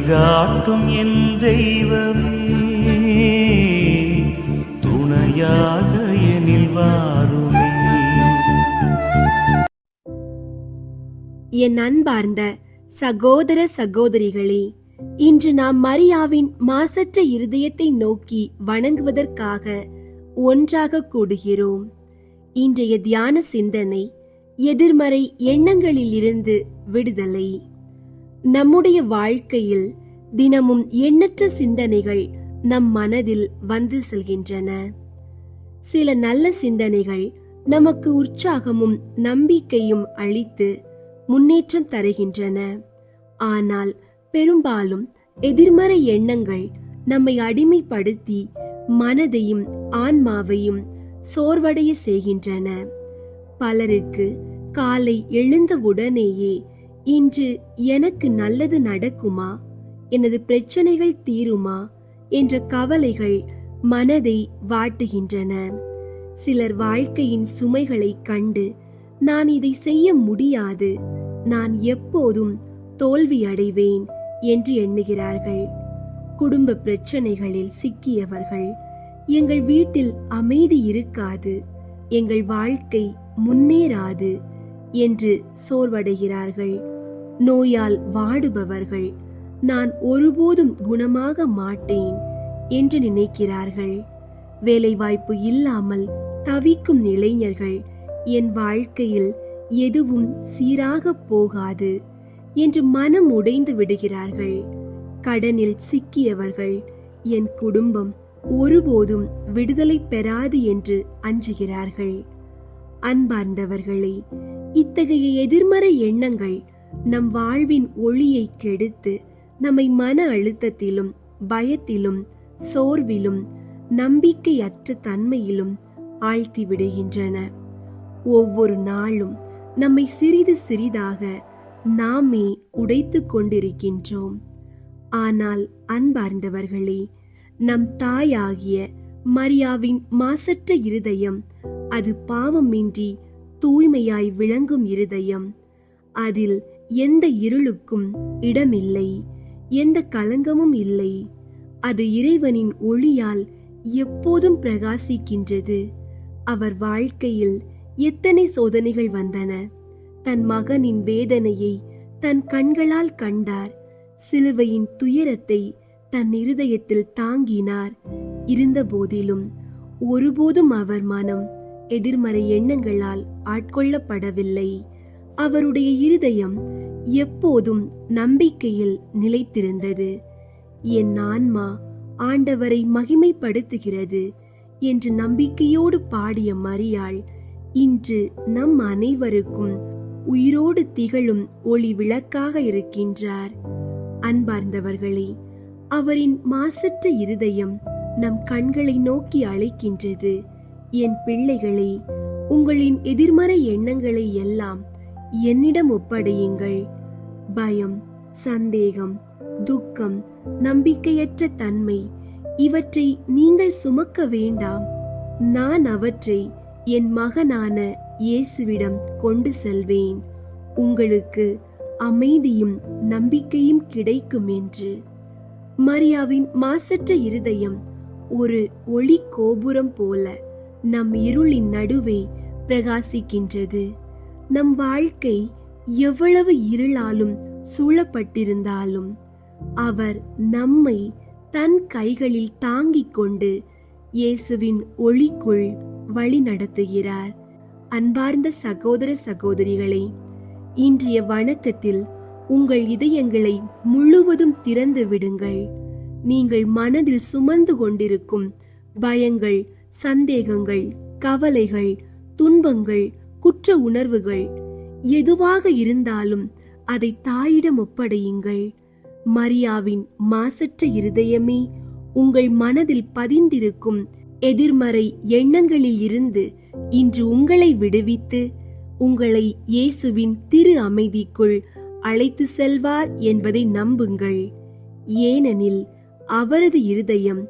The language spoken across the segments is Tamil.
வழிகாட்டும் என் தெய்வமே, துணையாக எனில் வாருமே. என் அன்பார்ந்த சகோதர சகோதரிகளே, இன்று நாம் மரியாவின் மாசற்ற இருதயத்தை நோக்கி வணங்குவதற்காக ஒன்றாக கூடுகிறோம். இன்றைய தியான சிந்தனை எதிர்மறை எண்ணங்களில் இருந்து விடுதலை. நம்முடைய வாழ்க்கையில் தினமும் எண்ணற்ற சிந்தனைகள் நம் மனதில் வந்து செல்கின்றன. சில நல்ல சிந்தனைகள் நமக்கு உற்சாகமும் நம்பிக்கையும் அளித்து முன்னேற்றம் தருகின்றன. ஆனால் பெரும்பாலும் எதிர்மறை எண்ணங்கள் நம்மை அடிமைப்படுத்தி மனதையும் ஆன்மாவையும் சோர்வடைய செய்கின்றன. பலருக்கு காலை எழுந்தவுடனேயே இன்று எனக்கு நல்லது நடக்குமா, எனது பிரச்சனைகள் தீருமா என்ற கவலைகள் மனதை வாட்டுகின்றன. சிலர் வாழ்க்கையின் சுமைகளை கண்டு நான் இதை செய்ய முடியாது, நான் எப்போதும் தோல்வி அடைவேன் என்று எண்ணுகிறார்கள். குடும்ப பிரச்சனைகளில் சிக்கியவர்கள் எங்கள் வீட்டில் அமைதி இருக்காது, எங்கள் வாழ்க்கை முன்னேறாது என்று சோர்வடைகிறார்கள். நோயால் வாடுபவர்கள் நான் ஒருபோதும் குணமாக மாட்டேன் என்று நினைக்கிறார்கள். வேலைவாய்ப்பு இல்லாமல் தவிக்கும் இளைஞர்கள் என் வாழ்க்கையில் எதுவும் சீராக போகாது என்று மனம் உடைந்து விடுகிறார்கள். கடனில் சிக்கியவர்கள் என் குடும்பம் ஒருபோதும் விடுதலை பெறாது என்று அஞ்சுகிறார்கள். அன்பார்ந்தவர்களே, இத்தகைய எதிர்மறை எண்ணங்கள் நம் வாழ்வின் ஒளியை கெடுத்து நம்மை மன அழுத்தத்திலும் பயத்திலும் சோர்விலும் நம்பிக்கையற்ற தன்மையிலும் ஆழ்த்தி விடுகின்றன. ஒவ்வொரு நாளும் நம்மை சிறிது சிறிதாக நாமே உடைத்து கொண்டிருக்கின்றோம். ஆனால் அன்பார்ந்தவர்களே, நம் தாயாகிய மரியாவின் மாசற்ற இருதயம் அது பாவமின்றி தூய்மையாய் விளங்கும் இருதயம். அதில் எந்த இருளுக்கும் இடமில்லை, எந்த கலங்கமும் இல்லை. அது இறைவனின் ஒளியால் எப்போதும் பிரகாசிக்கின்றது. அவர் வாழ்க்கையில் எத்தனை சோதனைகள் வந்தன. தன் மகனின் வேதனையை தன் கண்களால் கண்டார். சிலுவையின் துயரத்தை தன் இருதயத்தில் தாங்கினார். இருந்த போதிலும் ஒருபோதும் அவர் மனம் எதிர்மறை எண்ணங்களால் ஆட்கொள்ளப்படவில்லை. அவருடைய இருதயம் எப்போதும் நம்பிக்கையில் நிலைத்திருந்தது. என் ஆன்மா ஆண்டவரை மகிமைப்படுத்துகிறது என்று நம்பிக்கையோடு பாடிய மரியாள் இன்று நம் அனைவருக்கும் உயிரோடு திகழும் ஒளி விளக்காக இருக்கின்றார். அன்பார்ந்தவர்களே, அவரின் மாசற்ற இருதயம் நம் கண்களை நோக்கி அழைக்கின்றது. என் பிள்ளைகளே, உங்களின் எதிர்மறை எண்ணங்களை எல்லாம் என்னிடம் ஒப்படையுங்கள். பயம், சந்தேகம், துக்கம், நம்பிக்கையற்ற தன்மை இவற்றை நீங்கள் சுமக்க வேண்டாம். நான் அவற்றை என் மகனான இயேசுவிடம் கொண்டு செல்வேன். உங்களுக்கு அமைதியும் நம்பிக்கையும் கிடைக்கும் என்று. மரியாவின் மாசற்ற இருதயம் ஒரு ஒளி கோபுரம் போல நம் இருளின் நடுவே பிரகாசிக்கின்றது. நம் வாழ்க்கை எவ்வளவு இருளாலும் சூழப்பட்டிருந்தாலும் அவர் நம்மை தன் கைகளில் தாங்கிக் கொண்டு இயேசுவின் ஒளிக்குள் வழி நடத்துகிறார். அன்பார்ந்த சகோதர சகோதரிகளே, இன்றைய வணக்கத்தில் உங்கள் இதயங்களை முழுவதும் திறந்து விடுங்கள். நீங்கள் மனதில் சுமந்து கொண்டிருக்கும் பயங்கள், சந்தேகங்கள், கவலைகள், துன்பங்கள், குற்ற உணர்வுகள் எதுவாக இருந்தாலும் அதை தாயிடம் ஒப்படையுங்கள். மரியாவின் மாசற்ற இருதயமே, உங்கள் மனதில் பதிந்திருக்கும் எதிர்மறை எண்ணங்களில் இருந்து இன்று உங்களை விடுவித்து உங்களை இயேசுவின் திரு அமைதிக்குள் அழைத்து செல்வார் என்பதை நம்புங்கள். ஏனெனில் அவரது இருதயம்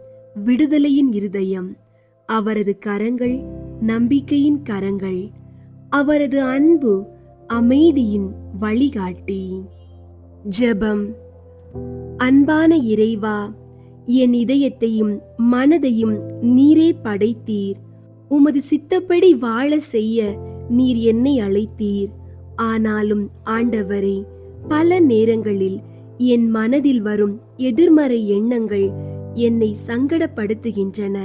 விடுதலையின் இருதயம், அவரது கரங்கள் நம்பிக்கையின் கரங்கள், அவரது அன்பு அமைதியின் வழிகாட்டி. ஜெபம். அன்பான இறைவா, என் இதயத்தையும் மனதையும் நீரே படைத்தீர். உமது சித்தப்படி வாழ செய்ய நீர் என்னை அழைத்தீர். ஆனாலும் ஆண்டவரே, பல நேரங்களில் என் மனதில் வரும் எதிர்மறை எண்ணங்கள் என்னை சங்கடப்படுத்துகின்றன.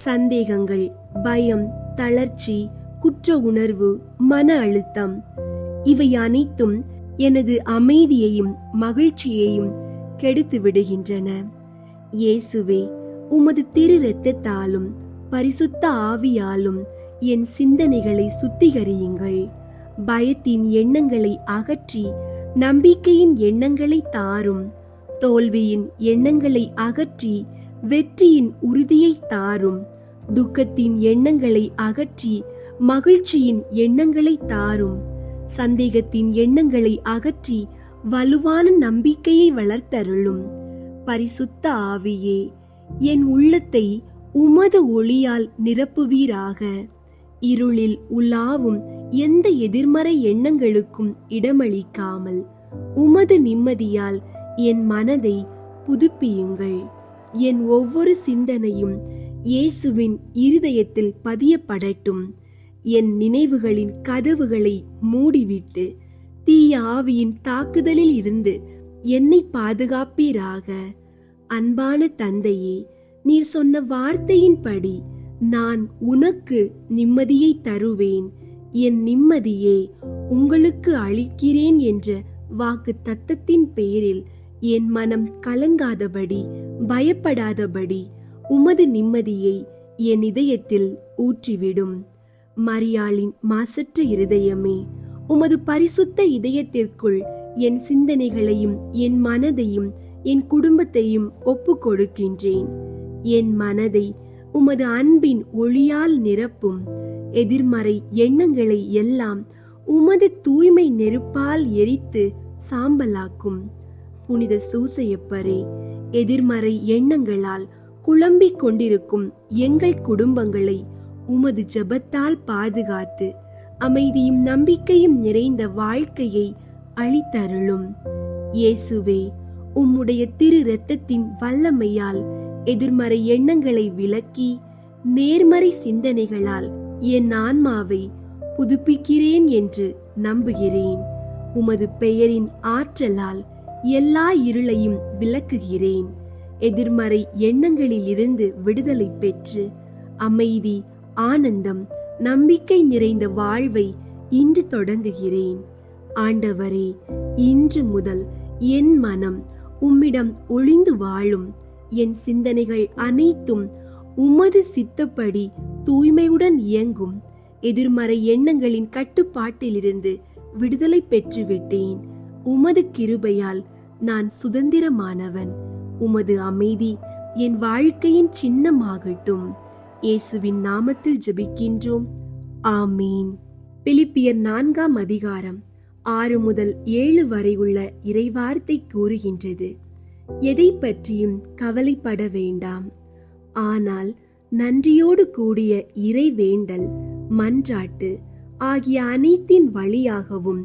சந்தேகங்கள், பயம், தளர்ச்சி, குற்ற உணர்வு, மன அழுத்தம், இவை அனைத்தும் எனது அமைதியையும் மகிழ்ச்சியையும் கெடுத்து விடுகின்றன. இயேசுவே, உமது திரு இரத்தத்தாலும் பரிசுத்த ஆவியாலும் என் சிந்தனைகளை சுத்திகரியுங்கள். பயத்தின் எண்ணங்களை அகற்றி நம்பிக்கையின் எண்ணங்களை தாரும். தோல்வியின் எண்ணங்களை அகற்றி வெற்றியின் உறுதியை தாரும். துக்கத்தின் எண்ணங்களை அகற்றி மகிழ்ச்சியின் எண்ணங்களை தாரும். சந்தேகத்தின் எண்ணங்களை அகற்றி வலுவான நம்பிக்கையை வளர்த்தருளும். பரிசுத்த ஆவியே, என் உள்ளத்தை உமது ஒளியால் நிரப்புவீராக. இருளில் உலாவும் எந்த எதிர்மறை எண்ணங்களுக்கும் இடமளிக்காமல் உமது நிம்மதியால் என் மனதை புதுப்பியுங்கள். என் ஒவ்வொரு சிந்தனையும் இயேசுவின் இருதயத்தில் பதியப்படட்டும். என் நினைவுகளின் கதவுகளை மூடிவிட்டு தீய ஆவியின் தாக்குதலில் இருந்து என்னை பாதுகாப்பீராக. அன்பான தந்தையே, நீர் சொன்ன வார்த்தையின்படி நான் உனக்கு நிம்மதியை தருவேன், என் நிம்மதியே உங்களுக்கு அளிக்கிறேன் என்ற வாக்கு தத்தத்தின் பேரில் என் மனம் கலங்காதபடி, பயப்படாதபடி உமது நிம்மதியை என் இதயத்தில் ஊற்றிவிடும். மரியாளின் மாசற்ற இருதயமே, உமது பரிசுத்த இதயத்திற்குள் என் சிந்தனைகளையும் என் மனதையும் என் குடும்பத்தையும் ஒப்பு கொடுக்கின்றேன். என் மனதை உமது அன்பின் ஒளியால் நிரப்பும். எதிர்மறை எண்ணங்களை எல்லாம் உமது தூய்மை நெருப்பால் எரித்து சாம்பலாக்கும். புனித சூசையப்பரே, எதிர்மறை எண்ணங்களால் குழம்பிக் கொண்டிருக்கும் எங்கள் குடும்பங்களை உமது ஜெபத்தால் பாதுகாத்து அமைதியும் நம்பிக்கையும் நிறைந்த வாழ்க்கையை அளித்தருளும். இயேசுவே, உம்முடைய திரு இரத்தத்தின் வல்லமையால் எதிர்மறை எண்ணங்களை விலக்கி நேர்மறை சிந்தனைகளால் என் ஆன்மாவை புதுப்பிக்கிறேன் என்று நம்புகிறேன். உமது பெயரின் ஆற்றலால் எல்லா இருளையும் விலக்குகிறேன். எதிர்மறை எண்ணங்களில் இருந்து விடுதலை பெற்று அமைதி, ஆனந்தம், நம்பிக்கை நிறைந்த வாழ்வை இன்று தொடங்குகிறேன். ஆண்டவரே, இன்று முதல் என் மனம் உம்மிடம் ஒளிந்து வாழும். என் சிந்தனைகள் அனைத்தும் உமது சித்தப்படி தூய்மையுடன் இயங்கும். எதிர்மறை எண்ணங்களின் கட்டுப்பாட்டிலிருந்து விடுதலை பெற்று விட்டேன். உமது கிருபையால் நான் சுதந்திரமானவன். உமது அமைதி என் வாழ்க்கையின் சின்னமாகட்டும். இயேசுவின் நாமத்தில் ஜெபிக்கின்றோம். ஆமீன். பிலிப்பியர் 4ஆம் அதிகாரம் 6 முதல் 7 வரை உள்ள இறைவார்த்தை கூறுகின்றது: எதை பற்றியும் கவலைப்பட வேண்டாம். ஆனால் நன்றியோடு கூடிய இறைவேண்டல், மன்றாட்டு ஆகிய அனைத்தின் வழியாகவும்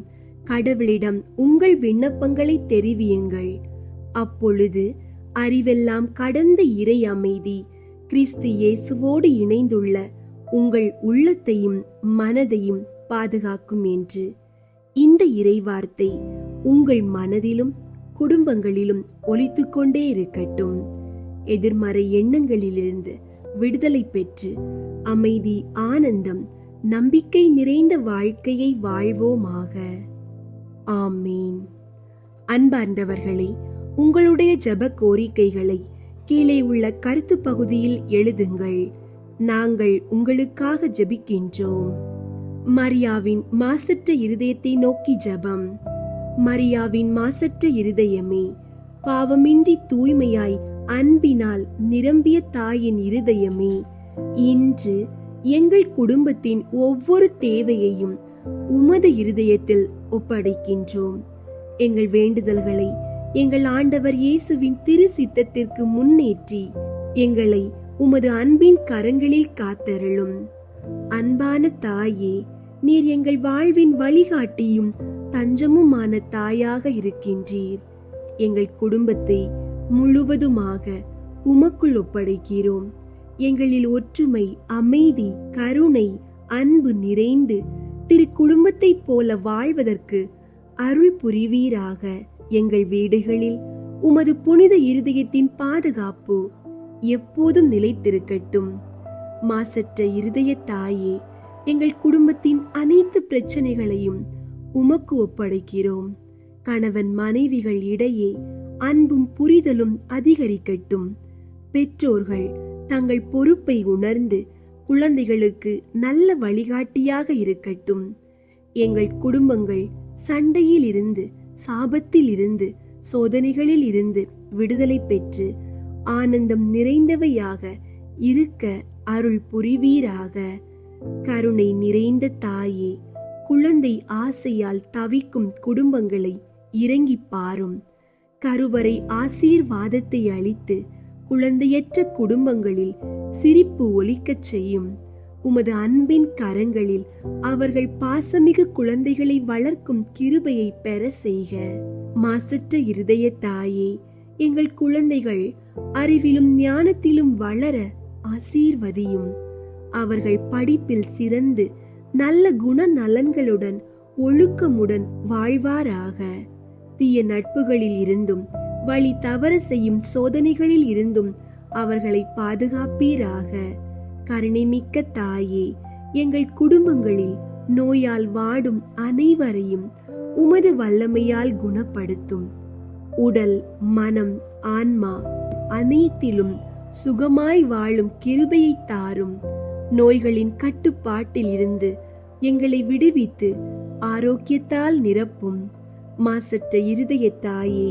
கடவுளிடம் உங்கள் விண்ணப்பங்களை தெரிவியுங்கள். அப்பொழுது அறிவெல்லாம் கடந்த இறை அமைதி கிறிஸ்து இயேசுவோடு இணைந்துள்ள உங்கள் உள்ளத்தையும் மனதையும் பாதுகாக்கும் என்று. இந்த இறைவார்த்தை உங்கள் மனதிலும் குடும்பங்களிலும் ஒலித்துக் கொண்டே இருக்கட்டும். எதிர்மறை எண்ணங்களிலிருந்து விடுதலை பெற்று அமைதி, ஆனந்தம், நம்பிக்கை நிறைந்த வாழ்க்கையை வாழ்வோமாக. ஆமீன். அன்பார்ந்தவர்களே, உங்களுடைய ஜெப கோரிக்கைகளை கீழே உள்ள கருத்து பகுதியில் எழுதுங்கள். நாங்கள் உங்களுக்காக ஜெபிக்கின்றோம். மரியாவின் மாசற்ற இருதயத்தை நோக்கி ஜெபம். மரியாவின் மாசற்ற இருதயமே, பாவமின்றி தூய்மையாய் அன்பினால் நிரம்பிய தாயின் இருதயமே, இன்று எங்கள் குடும்பத்தின் ஒவ்வொரு தேவையையும் உமது இருதயத்தில் ஒப்படைக்கின்றோம். எங்கள் வேண்டுதல்களை எங்கள் ஆண்டவர் இயேசுவின் திரு சித்தத்திற்கு முன்னேற்றி எங்களை உமது அன்பின் கரங்களில் காத்தருளும். அன்பான தாயே, நீர் எங்கள் வாழ்வின் வழிகாட்டியும் தஞ்சமுமான தாயாக இருக்கின்றீர். எங்கள் குடும்பத்தை முழுவதுமாக உமக்குள் ஒப்படைக்கிறோம். எங்களில் ஒற்றுமை, அமைதி, கருணை, அன்பு நிறைந்து திரு குடும்பத்தைப் போல வாழ்வதற்கு அருள் புரிவீராக. எங்கள் வீடுகளில் உமது புனித இருதயத்தின் பாதுகாப்பு எப்போதும் நிலைத்திருக்கட்டும். மாசற்ற இருதய தாயே, எங்கள் குடும்பத்தின் அனைத்து பிரச்சனைகளையும் உமக்கு ஒப்படைக்கிறோம். கணவன் மனைவிகள் இடையே அன்பும் புரிதலும் அதிகரிக்கட்டும். பெற்றோர்கள் தங்கள் பொறுப்பை உணர்ந்து குழந்தைகளுக்கு நல்ல வழிகாட்டியாக இருக்கட்டும். எங்கள் குடும்பங்கள் சண்டையில் இருந்து, சாபத்தில் இருந்து, சோதனைகளில் இருந்து விடுதலை பெற்று ஆனந்தம் நிறைந்தவையாக இருக்க அருள் புரிவீராக. கருணை நிறைந்த தாயே, குழந்தை ஆசையால் தவிக்கும் குடும்பங்களை இறங்கி பாரும். கருவறை ஆசீர்வாதத்தை அளித்து குழந்தையற்ற குடும்பங்களில் சிரிப்பு ஒலிக்கச் செய்யும். உமது அன்பின் கரங்களில் அவர்கள் பாசமிகு குழந்தைகளை வளர்க்கும் கிருபையை பெற செய்க. மாசற்ற இருதய தாயே, எங்கள் குழந்தைகள் அறிவிலும் ஞானத்திலும் வளர ஆசீர்வதியும். அவர்கள் படிப்பில் சிறந்து நல்ல குணநலன்களுடன் ஒழுக்கமுடன் வாழ்வாராக. தீய நட்புகளில் இருந்தும் வழி தவற செய்யும் சோதனைகளில் இருந்தும் அவர்களை பாதுகாப்பீராக. கருணைமிக்க தாயே, எங்கள் குடும்பங்களில் நோயால் வாடும் அனைவரையும் உமது வல்லமையால் குணப்படுத்தும். உடல், மனம், ஆன்மா அனைத்திலும் சுகமாய் வாழும் கிருபையை தாரும். நோய்களின் கட்டுப்பாட்டில் இருந்து எங்களை விடுவித்து ஆரோக்கியத்தால் நிரப்பும். மாசற்ற இருதய தாயே,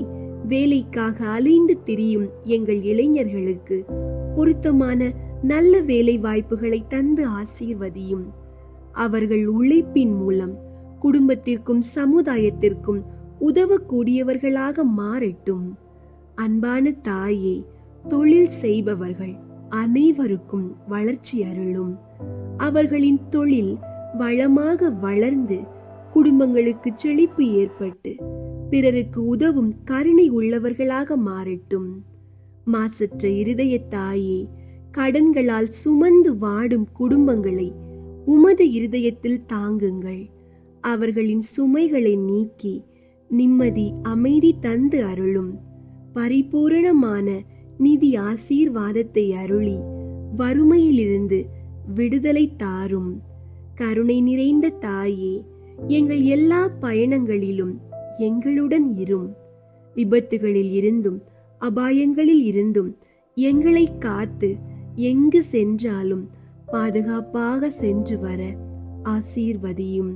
வேலைக்காக அலைந்து திரியும் எங்கள் இளைஞர்களுக்கு பொருத்தமான நல்ல வேலை வாய்ப்புகளை தந்து ஆசீர்வதியும். அவர்கள் உழைப்பின் மூலம் குடும்பத்திற்கும் சமுதாயத்திற்கும் உதவக்கூடியவர்களாக மாறட்டும். அன்பான தாயே, தொழில் செய்பவர்கள் அனைவருக்கும் வளர்ச்சி அருளும். அவர்களின் தொழில் வளமாக வளர்ந்து குடும்பங்களுக்கு செழிப்பு ஏற்பட்டு பிறருக்கு உதவும் கருணை உள்ளவர்களாக மாறட்டும். மாசற்ற இருதய தாயே, கடன்களால் சுமந்து வாடும் குடும்பங்களை உமது இருதயத்தில் தாங்குங்கள். அவர்களின் சுமைகளை நீக்கி நிம்மதி, அமைதி தந்து அருளும். பரிபூரணமான நிதி ஆசீர்வாதத்தை அருளி வறுமையிலிருந்து விடுதலை தாரும். கருணை நிறைந்த தாயே, எங்கள் எல்லா பயணங்களிலும் எங்களுடன் இரும். விபத்துகளில் இருந்தும் அபாயங்களில் இருந்தும் எங்களை காத்து எங்கு சென்றாலும் பாதுகாப்பாக சென்று வர ஆசீர்வதியும்.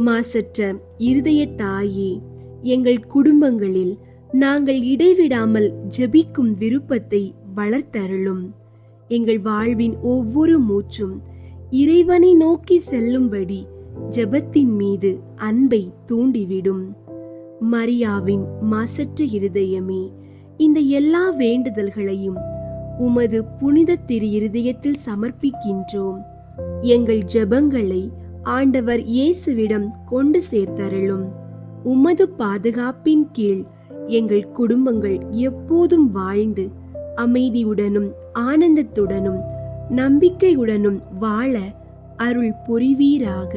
மாசற்ற இருதய தாயே, எங்கள் குடும்பங்களில் நாங்கள் இடைவிடாமல் ஜெபிக்கும் விருப்பத்தை வளர்த்தருளும். எங்கள் வாழ்வின் ஒவ்வொரு மூச்சும் இறைவனை நோக்கி செல்லும்படி ஜெபத்தின் மீது அன்பை தூண்டிவிடும். மரியாவின் மாசற்ற இருதயமே, இந்த எல்லா வேண்டுதல்களையும் உமது புனித திரு இருதயத்தில் சமர்ப்பிக்கின்றோம். எங்கள் ஜெபங்களை ஆண்டவர் இயேசுவிடம் கொண்டு சேர்த்தருளும். உமது பாதுகாப்பின் கீழ் எங்கள் குடும்பங்கள் எப்போதும் வாழ்ந்து அமைதியுடனும் ஆனந்தத்துடனும் நம்பிக்கையுடனும் வாழ அருள் புரிவீராக.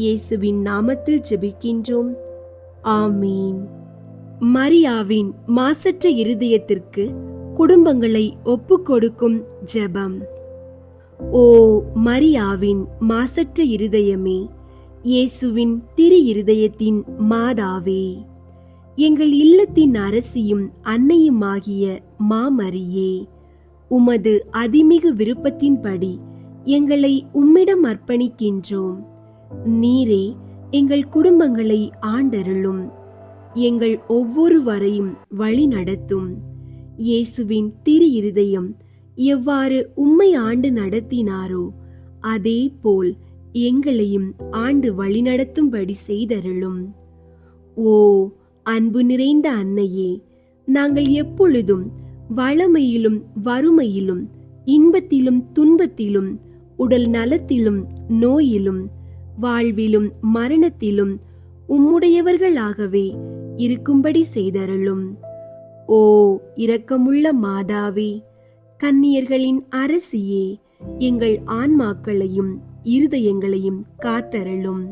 இயேசுவின் நாமத்தில் ஜெபிக்கின்றோம். ஆமீன். மரியாவின் மாசற்ற இருதயத்திற்கு குடும்பங்களை ஒப்புக்கொடுக்கும் ஜெபம். ஓ மரியாவின் மாசற்ற இருதயமே, இயேசுவின் திரு இருதயத்தின் மாதாவே, எங்கள் இல்லத்தின் அரசியும் அன்னையுமாகிய மாமரியே, உமது அதிமிகு விருப்பத்தின்படி எங்களை உம்மிடம் அர்ப்பணிக்கின்றோம். நீரே எங்கள் குடும்பங்களை ஆண்டருளும். எங்கள் ஒவ்வொருவரையும் வழி நடத்தும். இயேசுவின் திரு இருதயம் எவ்வாறு உம்மை ஆண்டு நடத்தினாரோ அதே போல் எங்களையும் ஆண்டு வழிநடத்தும்படி செய்தருளும். ஓ அன்பு நிறைந்த அன்னையே, நாங்கள் எப்பொழுதும் வளமையிலும் வறுமையிலும் இன்பத்திலும் துன்பத்திலும் உடல் நலத்திலும் நோயிலும் வாழ்விலும் மரணத்திலும் உம்முடையவர்களாகவே இருக்கும்படி செய்தருளும். ஓ இரக்கமுள்ள மாதாவே, கன்னியர்களின் அரசியே, எங்கள் ஆன்மாக்களையும் இருதயங்களையும் காத்தருளும்.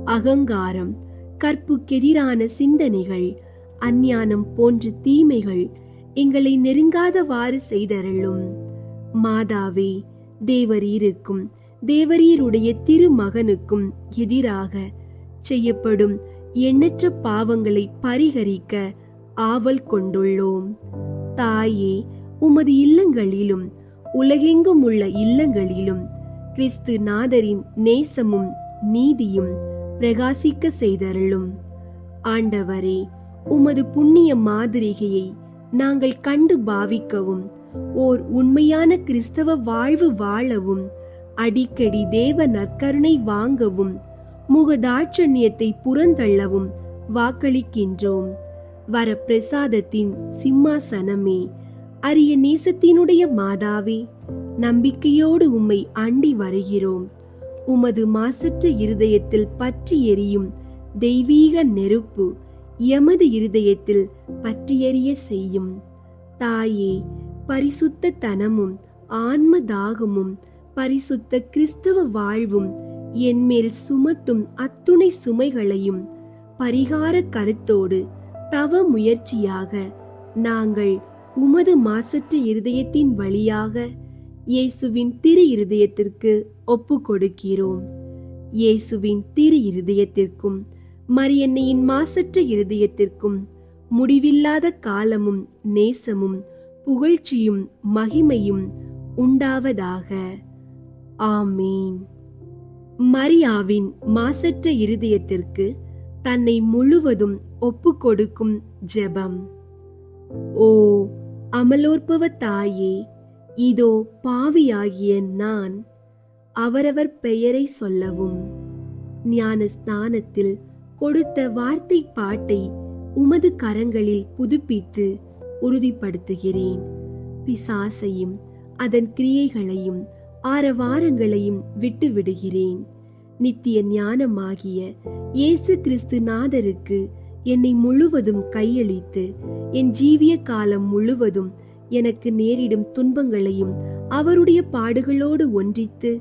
அகங்காரம், கற்புக்கெதிரான சிந்தனைகள், அஞ்ஞானம் போன்ற தீமைகள் எங்களை நெருங்காதவாறு செய்தருளும். மாதாவே, தேவரீருக்கும் தேவரீருடைய திருமகனுக்கும் எதிராக செய்யப்படும் எண்ணற்ற பாவங்களை பரிகரிக்க ஆவல் கொண்டுள்ளோம். தாயே, உமது இல்லங்களிலும் உலகெங்கும் உள்ள இல்லங்களிலும் கிறிஸ்து நாதரின் நேசமும் நீதியும் பிரகாசிக்க செய்தருளும். ஆண்டவரே, உமது புண்ணிய மாதிரிகையை நாங்கள் கண்டு பாவிக்கவும், ஓர் உண்மையான கிறிஸ்தவ வாழ்வு வாழவும், அடிக்கடி தேவ நற்கருணை வாங்கவும், முகதாட்சண்யத்தை புறந்தள்ளவும் வாக்களிக்கின்றோம். வரப்பிரசாதத்தின் சிம்மாசனமே, அரிய நேசத்தினுடைய மாதாவே, நம்பிக்கையோடு உம்மை அண்டி வருகிறோம். உமது மாசற்ற இருதயத்தில் பற்றி எரியும் தெய்வீக நெருப்பு எமது இருதயத்தில் பற்றியெரிய செய்யும். தாயே, பரிசுத்த தனமும் ஆன்ம தாகமும் பரிசுத்த கிறிஸ்தவ வாழ்வும் என்மேல் சுமத்தும் அத்துணை சுமைகளையும் பரிகார கருத்தோடு தவ முயற்சியாக நாங்கள் உமது மாசற்ற இருதயத்தின் வழியாக இயேசுவின் திரு இருதயத்திற்கு ஒப்பு கொடுக்கிறோம். இயேசுவின் திரு இருதயத்திற்கும் மரியன்னையின் மாசற்ற இருதயத்திற்கும் முடிவில்லாத காலமும் நேசமும் புகழ்ச்சியும் மகிமையும் உண்டாவதாக. ஆமீன். மரியாவின் மாசற்ற இருதயத்திற்கு தன்னை முழுவதும் ஒப்பு கொடுக்கும் ஜெபம். ஓ அமலோற்பவ தாயே, இதோ பாவியாகிய நான் அவரவர் பெயரை சொல்லவும், ஞான ஸ்நானத்தில் கொடுத்த வார்த்தை பாட்டை உமது கரங்களில் புதுப்பித்து உறுதிப்படுத்துகிறேன். பிசாசையும் அதன் கிரியைகளையும் ஆரவாரங்களையும் விட்டு விடுகிறேன். நித்திய ஞானமாகிய இயேசு கிறிஸ்து நாதருக்கு என்னை முழுவதும் கையளித்து, என் ஜீவிய காலம் முழுவதும் எனக்கு நேரிடும் துன்பங்களையும் அவருடைய பாடுகளோடு ஒன்றித்து,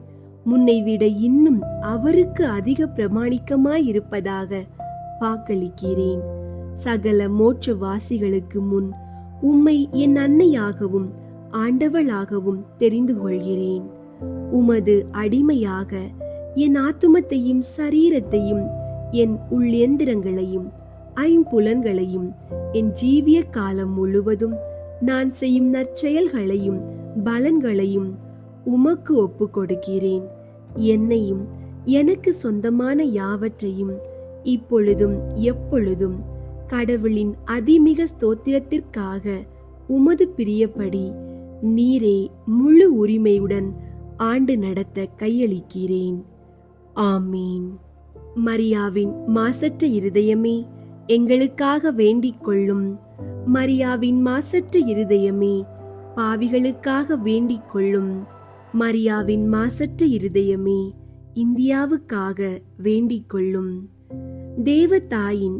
முன்னை விட இன்னும் அவருக்கு அதிக பிரமாணிக்கமாயிருப்பதாக வாக்களிக்கிறேன். சகல மோட்சவாசிகளுக்கு முன் உம்மை என் அன்னையாகவும் ஆண்டவளாகவும் தெரிந்து கொள்கிறேன். உமது அடிமையாக என் ஆத்துமத்தையும் சரீரத்தையும் என் உள்ளேந்திரங்களையும் ஐம்புலன்களையும் என் ஜீவிய காலம் முழுவதும் நான் செய்யும் நற்செயல்களையும் பலன்களையும் உமக்கு ஒப்பு கொடுக்கிறேன். என்னையும் எனக்கு சொந்தமான யாவற்றையும் இப்பொழுதும் எப்பொழுதும் கடவுளின் அதிமிக ஸ்தோத்திரத்திற்காக உமது பிரியப்படி நீரே முழு உரிமையுடன் ஆண்டு நடத்த கையளிக்கிறேன். ஆமீன். மரியாவின் மாசற்ற இருதயமே, எங்களுக்காக வேண்டிக் கொள்ளும். மரியாவின் மாசற்ற இருதயமே, பாவிகளுக்காக வேண்டிக் கொள்ளும். மரியாவின் மாசற்ற இருதயமே, இந்தியாவுக்காக வேண்டிக் கொள்ளும். தேவதாயின்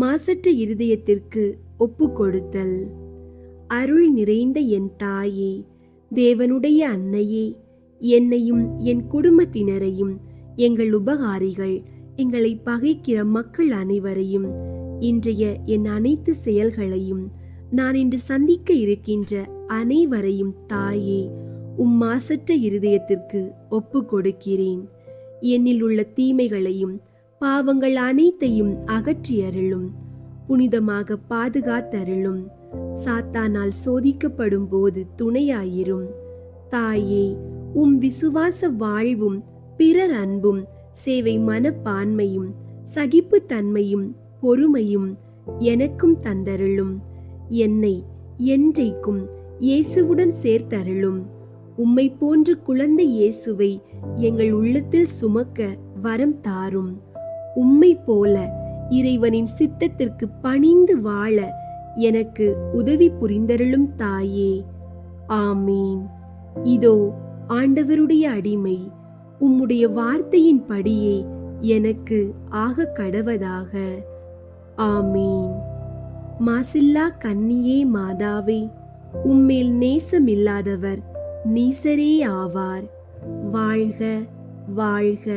மாசற்ற இருதயத்திற்கு ஒப்பு கொடுத்தல். அருள் நிறைந்த என் தாயே, தேவனுடைய அன்னையே, என்னையும் என் குடும்பத்தினரையும் எங்கள் உபகாரிகள் எங்களை பகைக்கிற மக்கள் அனைவரையும் இன்றைய என் அனைத்து செயல்களையும் நான் இன்று சந்திக்க இருக்கின்ற அனைவரையும் தாயே உம் மாசற்ற இருதயத்திற்கு ஒப்பு கொடுக்கிறேன். என்னில் உள்ள தீமைகளையும் பாவங்கள் அனைத்தையும் அகற்றி அருளும். புனிதமாக பாதுகாத்தருளும். சாத்தானால் சோதிக்கப்படும் போது துணையாயிரும். தாயே, உம் விசுவாச வாழ்வும் பிறர் அன்பும் சேவை மனப்பான்மையும் சகிப்பு தன்மையும் பொறுமையும் எனக்கும் தந்தருளும். என்னை என்றைக்கும் இயேசுவுடன் சேர்த்தருளும். உம்மை போன்று குழந்தை இயேசுவை எங்கள் உள்ளத்தில் சுமக்க வரம் தாரும். உம்மை போல இறைவனின் சித்தத்திற்கு பணிந்து வாழ எனக்கு உதவி புரிந்தருளும் தாயே. ஆமீன். இதோ ஆண்டவருடைய அடிமை, உம்முடைய வார்த்தையின் படியே எனக்கு ஆக கடவதாக. ஆமீன். மாசில்லா கன்னியே மாதாவே, உம்மேல் நேசமில்லாதவர் நீசரே ஆவார். வாழ்க வாழ்க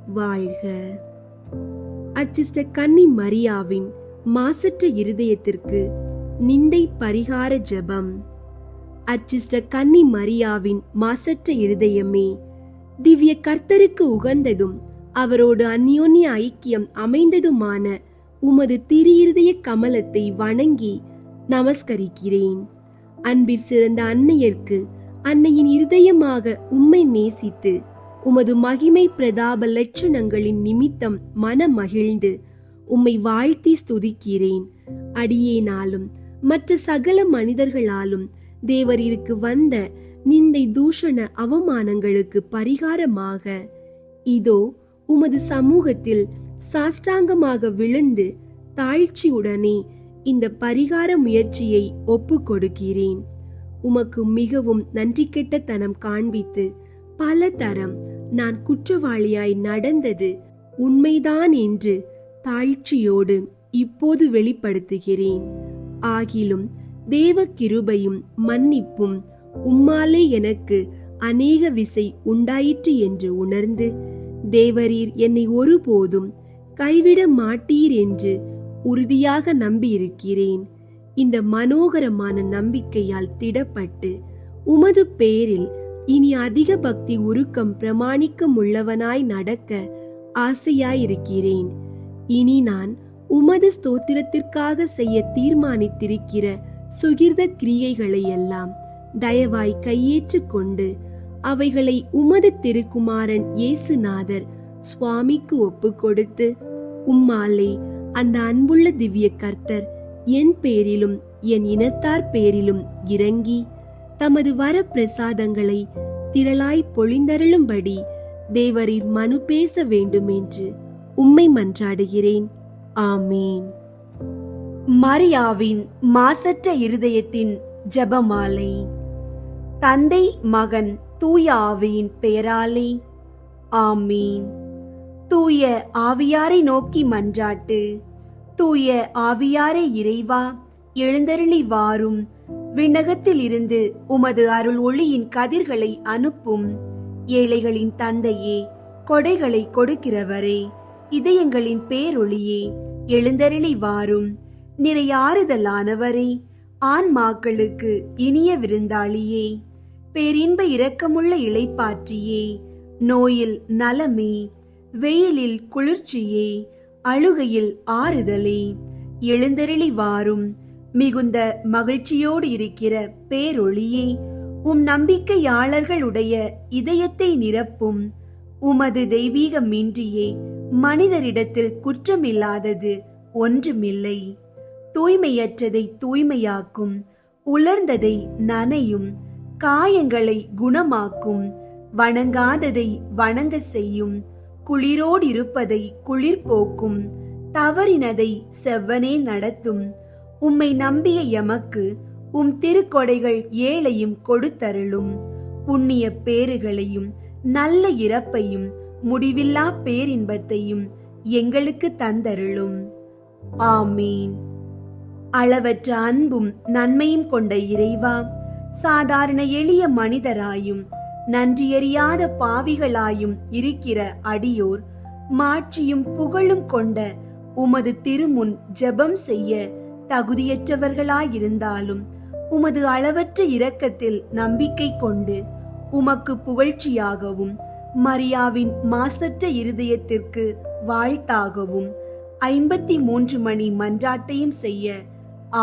வாழ்க. அச்சிஷ்ட கன்னி மரியாவின் மாசற்ற இருதயத்திற்கு நிந்தை பரிகார ஜெபம். அச்சிஷ்ட கன்னி மரியாவின் மாசற்ற இருதயமே, திவ்ய கர்த்தருக்கு உகந்ததும் அவரோடு அந்யோன்ய ஐக்கியம் அமைந்ததுமான உமது திரு கமலத்தை வணங்கி நமஸ்கரிக்கிறேன். அன்பிற் சிறந்த அன்னையர்க்கு அன்னையின் இருதயமாக உம்மை நேசித்து உமது மகிமை பிரதாப லட்சணங்களின் நிமித்தம் மன மகிழ்ந்து உம்மை வாழ்த்தி ஸ்துதிக்கிறேன். அடியேனாலும் மற்ற சகல மனிதர்களாலும் தேவரீருக்கு வந்த நிந்தை தூஷண அவமானங்களுக்கு பரிகாரமாக இதோ உமது சமூகத்தில் சாஷ்டாங்கமாக விழுந்து தாழ்ச்சியுடனே இந்த பரிகார முயற்சியை ஒப்பு கொடுக்கிறேன். உமக்கு மிகவும் நன்றி கெட்ட தனம் காண்பித்து பல தரம் நான் குற்றவாளியாய் நடந்தது உண்மைதான் என்று தாழ்ச்சியோடு இப்போது வெளிப்படுத்துகிறேன். ஆகிலும் தேவ கிருபையும் மன்னிப்பும் உம்மாலே எனக்கு அநேக விசை உண்டாயிற்று என்று உணர்ந்து தேவரீர் என்னை ஒருபோதும் கைவிட மாட்டீர் என்று உறுதியாக நம்பியிருக்கிறேன். இந்த மனோகரமான நம்பிக்கையால் திடப்பட்டு உமது பேரில் இனி அதிக பக்தி உருக்கம் பிரமாணிக்கம் உள்ளவனாய் நடக்க ஆசையாயிருக்கிறேன். இனி நான் உமது ஸ்தோத்திரத்திற்காக செய்ய தீர்மானித்திருக்கிற சுகிர்த கிரியைகளை எல்லாம் தயவாய் கையேற்று கொண்டு அவைகளை உமது திருக்குமாரன் இயேசுநாதர் சுவாமிக்கு ஒப்பு கொடுத்து உம்மாலே அந்த அன்புள்ள திவ்ய கர்த்தர் என் பேரிலும் என் இனத்தார் பேரிலும் இறங்கி தமது வர பிரசாதங்களை திரளாய் பொழிந்தருளும்படி தேவரீர் மனு பேச வேண்டும் என்று உம்மை மன்றாடுகிறேன். ஆமீன். மரியாவின் மாசற்ற இருதயத்தின் ஜெபமாலை. தந்தை மகன் தூய ஆவியின் பெயராலே ஆமீன். தூய ஆவியாரை நோக்கி மன்றாட்டு. தூய ஆவியாரே இறைவா, எழுந்தருளி வாரும். விண்ணகத்தில் இருந்து உமது அருள் ஒளியின் கதிர்களை அனுப்பும். ஏழைகளின் தந்தையே, கொடைகளை கொடுக்கிறவரே, இதயங்களின் பேரொளியே, எழுந்தருளி வாரும். நிறையாறுதலானவரே, ஆன்மாக்களுக்கு இனிய விருந்தாளியே, பேரின்ப இரக்கமுள்ள இளைப்பாற்றியே, நோயில் நலமே, வெயிலில் குளிர்ச்சியே, அழுகையில் ஆறுதலே, எழுந்தருளி வாரும். மிகுந்த மகிழ்ச்சியோடு இருக்கிற பேரொளியே, உம் நம்பிக்கையாளர்களுடைய இதயத்தை நிரப்பும். உமது தெய்வீக மீன்றியே மனிதரிடத்தில் குற்றமில்லாதது ஒன்றுமில்லை. தூய்மையற்றதை தூய்மையாக்கும், உலர்ந்ததை நனையும், காயங்களை குணமாக்கும், வணங்காததை வணங்க செய்யும், குளிரோடிருப்பதை குளிர் போக்கும், தவறினதை செவ்வனே நடத்தும். உம்மை நம்பிய எமக்கு உம் திருக்கொடைகள் ஏழையும் கொடுத்தருளும். புண்ணிய பேறுகளையும் நல்ல இறப்பையும் முடிவில்லா பேரின்பத்தையும் எங்களுக்கு தந்தருளும். ஆமீன். அளவற்ற அன்பும் நன்மையும் கொண்ட இறைவா, சாதாரண எளிய மனிதராயும் நன்றியறியாத பாவிகளாயும் இருக்கிற அடியோர் மாட்சியும் புகழும் கொண்ட உமது திருமுன் ஜெபம் செய்ய தகுதியற்றவர்களாயிருந்தாலும் உமது அளவற்ற இரக்கத்தில் நம்பிக்கை கொண்டு உமக்கு புகழ்ச்சியாகவும் மரியாவின் மாசற்ற இருதயத்திற்கு வாழ்த்தாகவும் 53 மணி மன்றாட்டையும் செய்ய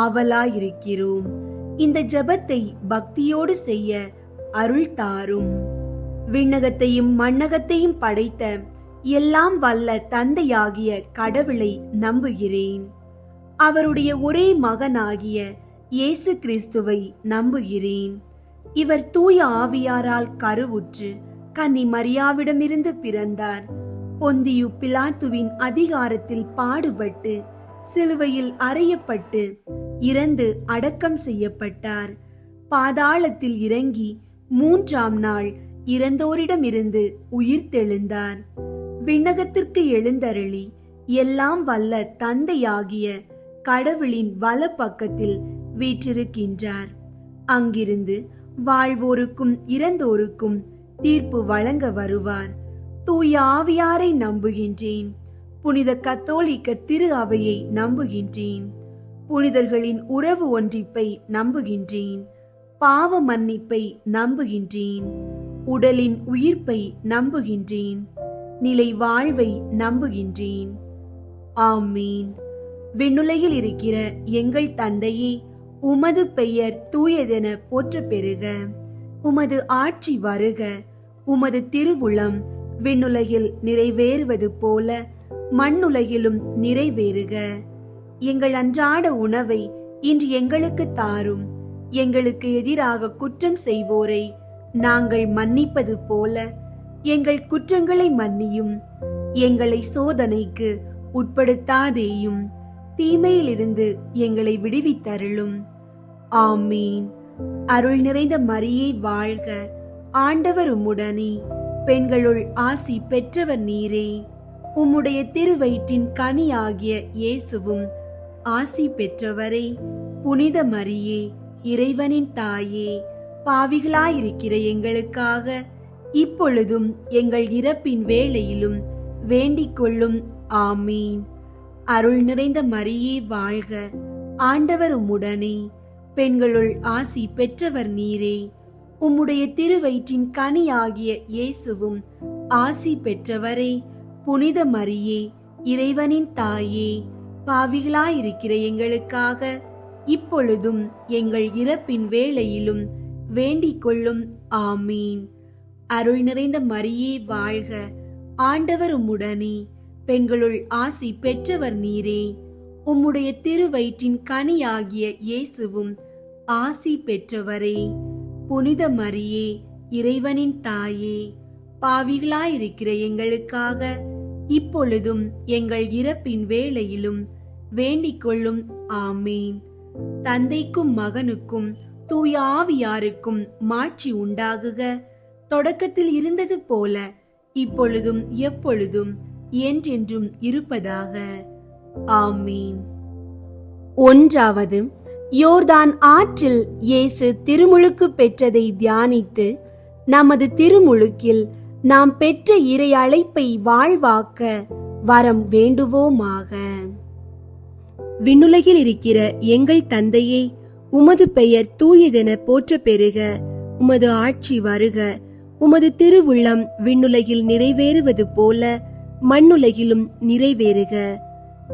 ஆவலாயிருக்கிறோம். இந்த ஜெபத்தை பக்தியோடு செய்ய அருள் தாரும். விண்ணகத்தையும் மண்ணகத்தையும் படைத்த எல்லாம் வல்ல தந்தையாகிய கடவுளை நம்புகிறேன். அவருடைய ஒரே மகனாகிய இயேசு கிறிஸ்துவை நம்புகிறேன். இவர் தூய ஆவியாரால் கருவுற்று கன்னி மரியாவிடமிருந்து பிறந்தார். பொந்தியு பிலாத்துவின் அதிகாரத்தில் பாடுபட்டு சிலுவையில் அறையப்பட்டு இறந்து அடக்கம் செய்யப்பட்டார். பாதாளத்தில் இறங்கி 3ஆம் நாள் இறந்தோரிடமிருந்து உயிர் தெழுந்தார். விண்ணகத்திற்கு எழுந்தருளி எல்லாம் வல்ல தந்தையாகிய கடவுளின் வலப்பக்கத்தில் வீற்றிருக்கின்றார். அங்கிருந்து வாழ்வோருக்கும் இறந்தோருக்கும் தீர்ப்பு வழங்க வருவார். தூய ஆவியாரை நம்புகின்றேன். புனித கத்தோலிக்க திரு அவையை நம்புகின்றேன். புனிதர்களின் உறவு ஒன்றிப்பை நம்புகின்றேன். பாவ மன்னிப்பை நம்புகின்றேன். உடலின் உயிர்ப்பை நம்புகின்றேன். நிலை வாழ்வை நம்புகின்றேன். ஆமீன். விண்ணுலகில் இருக்கிற எங்கள் தந்தையே, உமது பெயர் தூயதென போற்ற பெறுக. உமது ஆட்சி வருக. உமது திருவுளம் விண்ணுலகில் நிறைவேறுவது போல மண்ணுலகிலும் நிறைவேறுக. எங்கள் அன்றாட உணவை இன்று எங்களுக்கு தாரும். எங்களுக்கு எதிராக குற்றம் செய்வோரை நாங்கள் மன்னிப்பது போல எங்கள் குற்றங்களை மன்னியும். எங்களை சோதனைக்கு உட்படுத்தாதேயும், தீமையிலிருந்து எங்களை விடுவித்தருளும். ஆமீன். அருள் நிறைந்த மரியே வாழ்க. ஆண்டவர் உம்முடனே, பெண்களுள் ஆசி பெற்றவர் நீரே. உம்முடைய திருவயிற்றின் கனியாகிய இயேசுவும் ஆசி பெற்றவரே. புனித மரியே, இறைவனின் தாயே, பாவிகளாயிருக்கிற எங்களுக்காக இப்பொழுதும் எங்கள் இறப்பின் வேளையிலும் வேண்டிக் கொள்ளும். ஆமீன். அருள் நிறைந்த மரியே வாழ்க. ஆண்டவர் உம்முடனே, பெண்களுள் ஆசி பெற்றவர் நீரே. உம்முடைய திருவயிற்றின் கனியாகிய இயேசுவும் ஆசி பெற்றவரே. புனித மரியே, இறைவனின் தாயே, பாவிகளாயிருக்கிற எங்களுக்காக இப்பொழுதும் எங்கள் இறப்பின் வேளையிலும் வேண்டிக் கொள்ளும். ஆமீன். அருள் நிறைந்த மரியே வாழ்க. ஆண்டவர் உம்முடனே, பெண்களுள் ஆசி பெற்றவர் நீரே. உம்முடைய திருவயிற்றின் கனியாகிய இயேசுவும் ஆசி பெற்றவரே. புனித மரியே, இறைவனின் தாயே, பாவிகளாயிருக்கிற எங்களுக்காக இப்பொழுதும் எங்கள் இறப்பின் வேளையிலும் வேண்டிக் கொள்ளும். ஆமீன். தந்தைக்கும் மகனுக்கும் தூய ஆவியாருக்கும் மாட்சி உண்டாகுக. தொடக்கத்தில் இருந்தது போல இப்பொழுதும் எப்பொழுதும் என்றென்றும் இருப்பதாக. ஆமீன். ஒன்றாவது, யோர்தான் ஆற்றில் இயேசு திருமுழுக்கு பெற்றதை தியானித்து நமது திருமுழுக்கில் நாம் பெற்ற இறை அழைப்பை வாழ்வாக்க வரம் வேண்டுவோமாக. விண்ணுலகில் இருக்கிற எங்கள் தந்தையே, உமது பெயர் தூயதென போற்ற பெறுக. உமது ஆட்சி வருக. உமது திருவுள்ளம் விண்ணுலகில் நிறைவேறுவது போல மண்ணுலகிலும் நிறைவேறுக.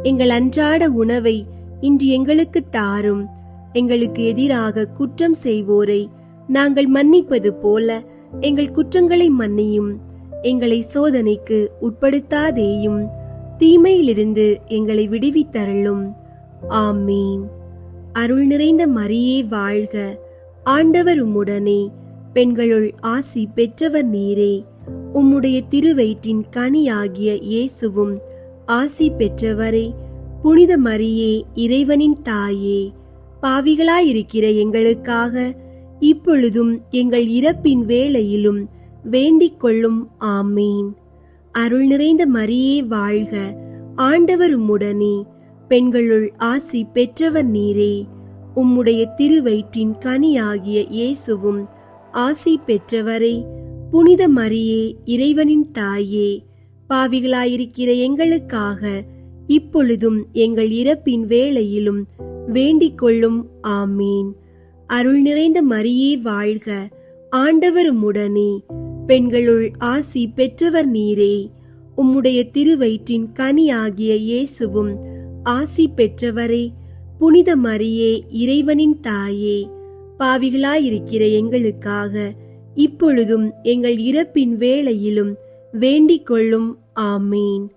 எங்கள் அன்றாட உணவை இன்று எங்களுக்கு தாரும். எங்களுக்கு எதிராக குற்றம் செய்வோரை நாங்கள் மன்னிப்பது போல எங்கள் குற்றங்களை மன்னியும். எங்களை சோதனைக்கு உட்படுத்தாதேயும், தீமையிலிருந்து எங்களை விடுவித்தருளும். ஆமீன். அருள் நிறைந்த மரியே வாழ்க. ஆண்டவர் உம்முடனே, பெண்களுள் ஆசி பெற்றவர் நீரே. உம்முடைய திருவயிற்றின் கனியாகிய இயேசுவும் ஆசி பெற்றவரே. புனித மரியே, இறைவனின் தாயே, பாவிகளாயிருக்கிற எங்களுக்காக இப்பொழுதும் எங்கள் இறப்பின் வேளையிலும் வேண்டிக் கொள்ளும். ஆமீன். அருள் நிறைந்த மரியே வாழ்க. ஆண்டவர் உம்முடனே, பெண்களுள் ஆசி பெற்றவர் நீரே. உம்முடைய திருவயிற்றின் கனியாகிய இயேசுவும் ஆசி பெற்றவரே. புனித மரியே, இறைவனின் தாயே, பாவிகளாயிருக்கிற எங்களுக்காக இப்பொழுதும் எங்கள் இறப்பின் வேளையிலும் வேண்டிக் கொள்ளும். ஆமீன். அருள் நிறைந்த மரியே வாழ்க. ஆண்டவர் உம்முடனே, பெண்களுள் ஆசி பெற்றவர் நீரே. உம்முடைய திருவயிற்றின் கனியாகிய இயேசுவும் ஆசி பெற்றவரே. புனித மரியே, இறைவனின் தாயே, பாவிகளாயிருக்கிற எங்களுக்காக இப்பொழுதும் எங்கள் இறப்பின் வேளையிலும் வேண்டிக் கொள்ளும். ஆமீன்.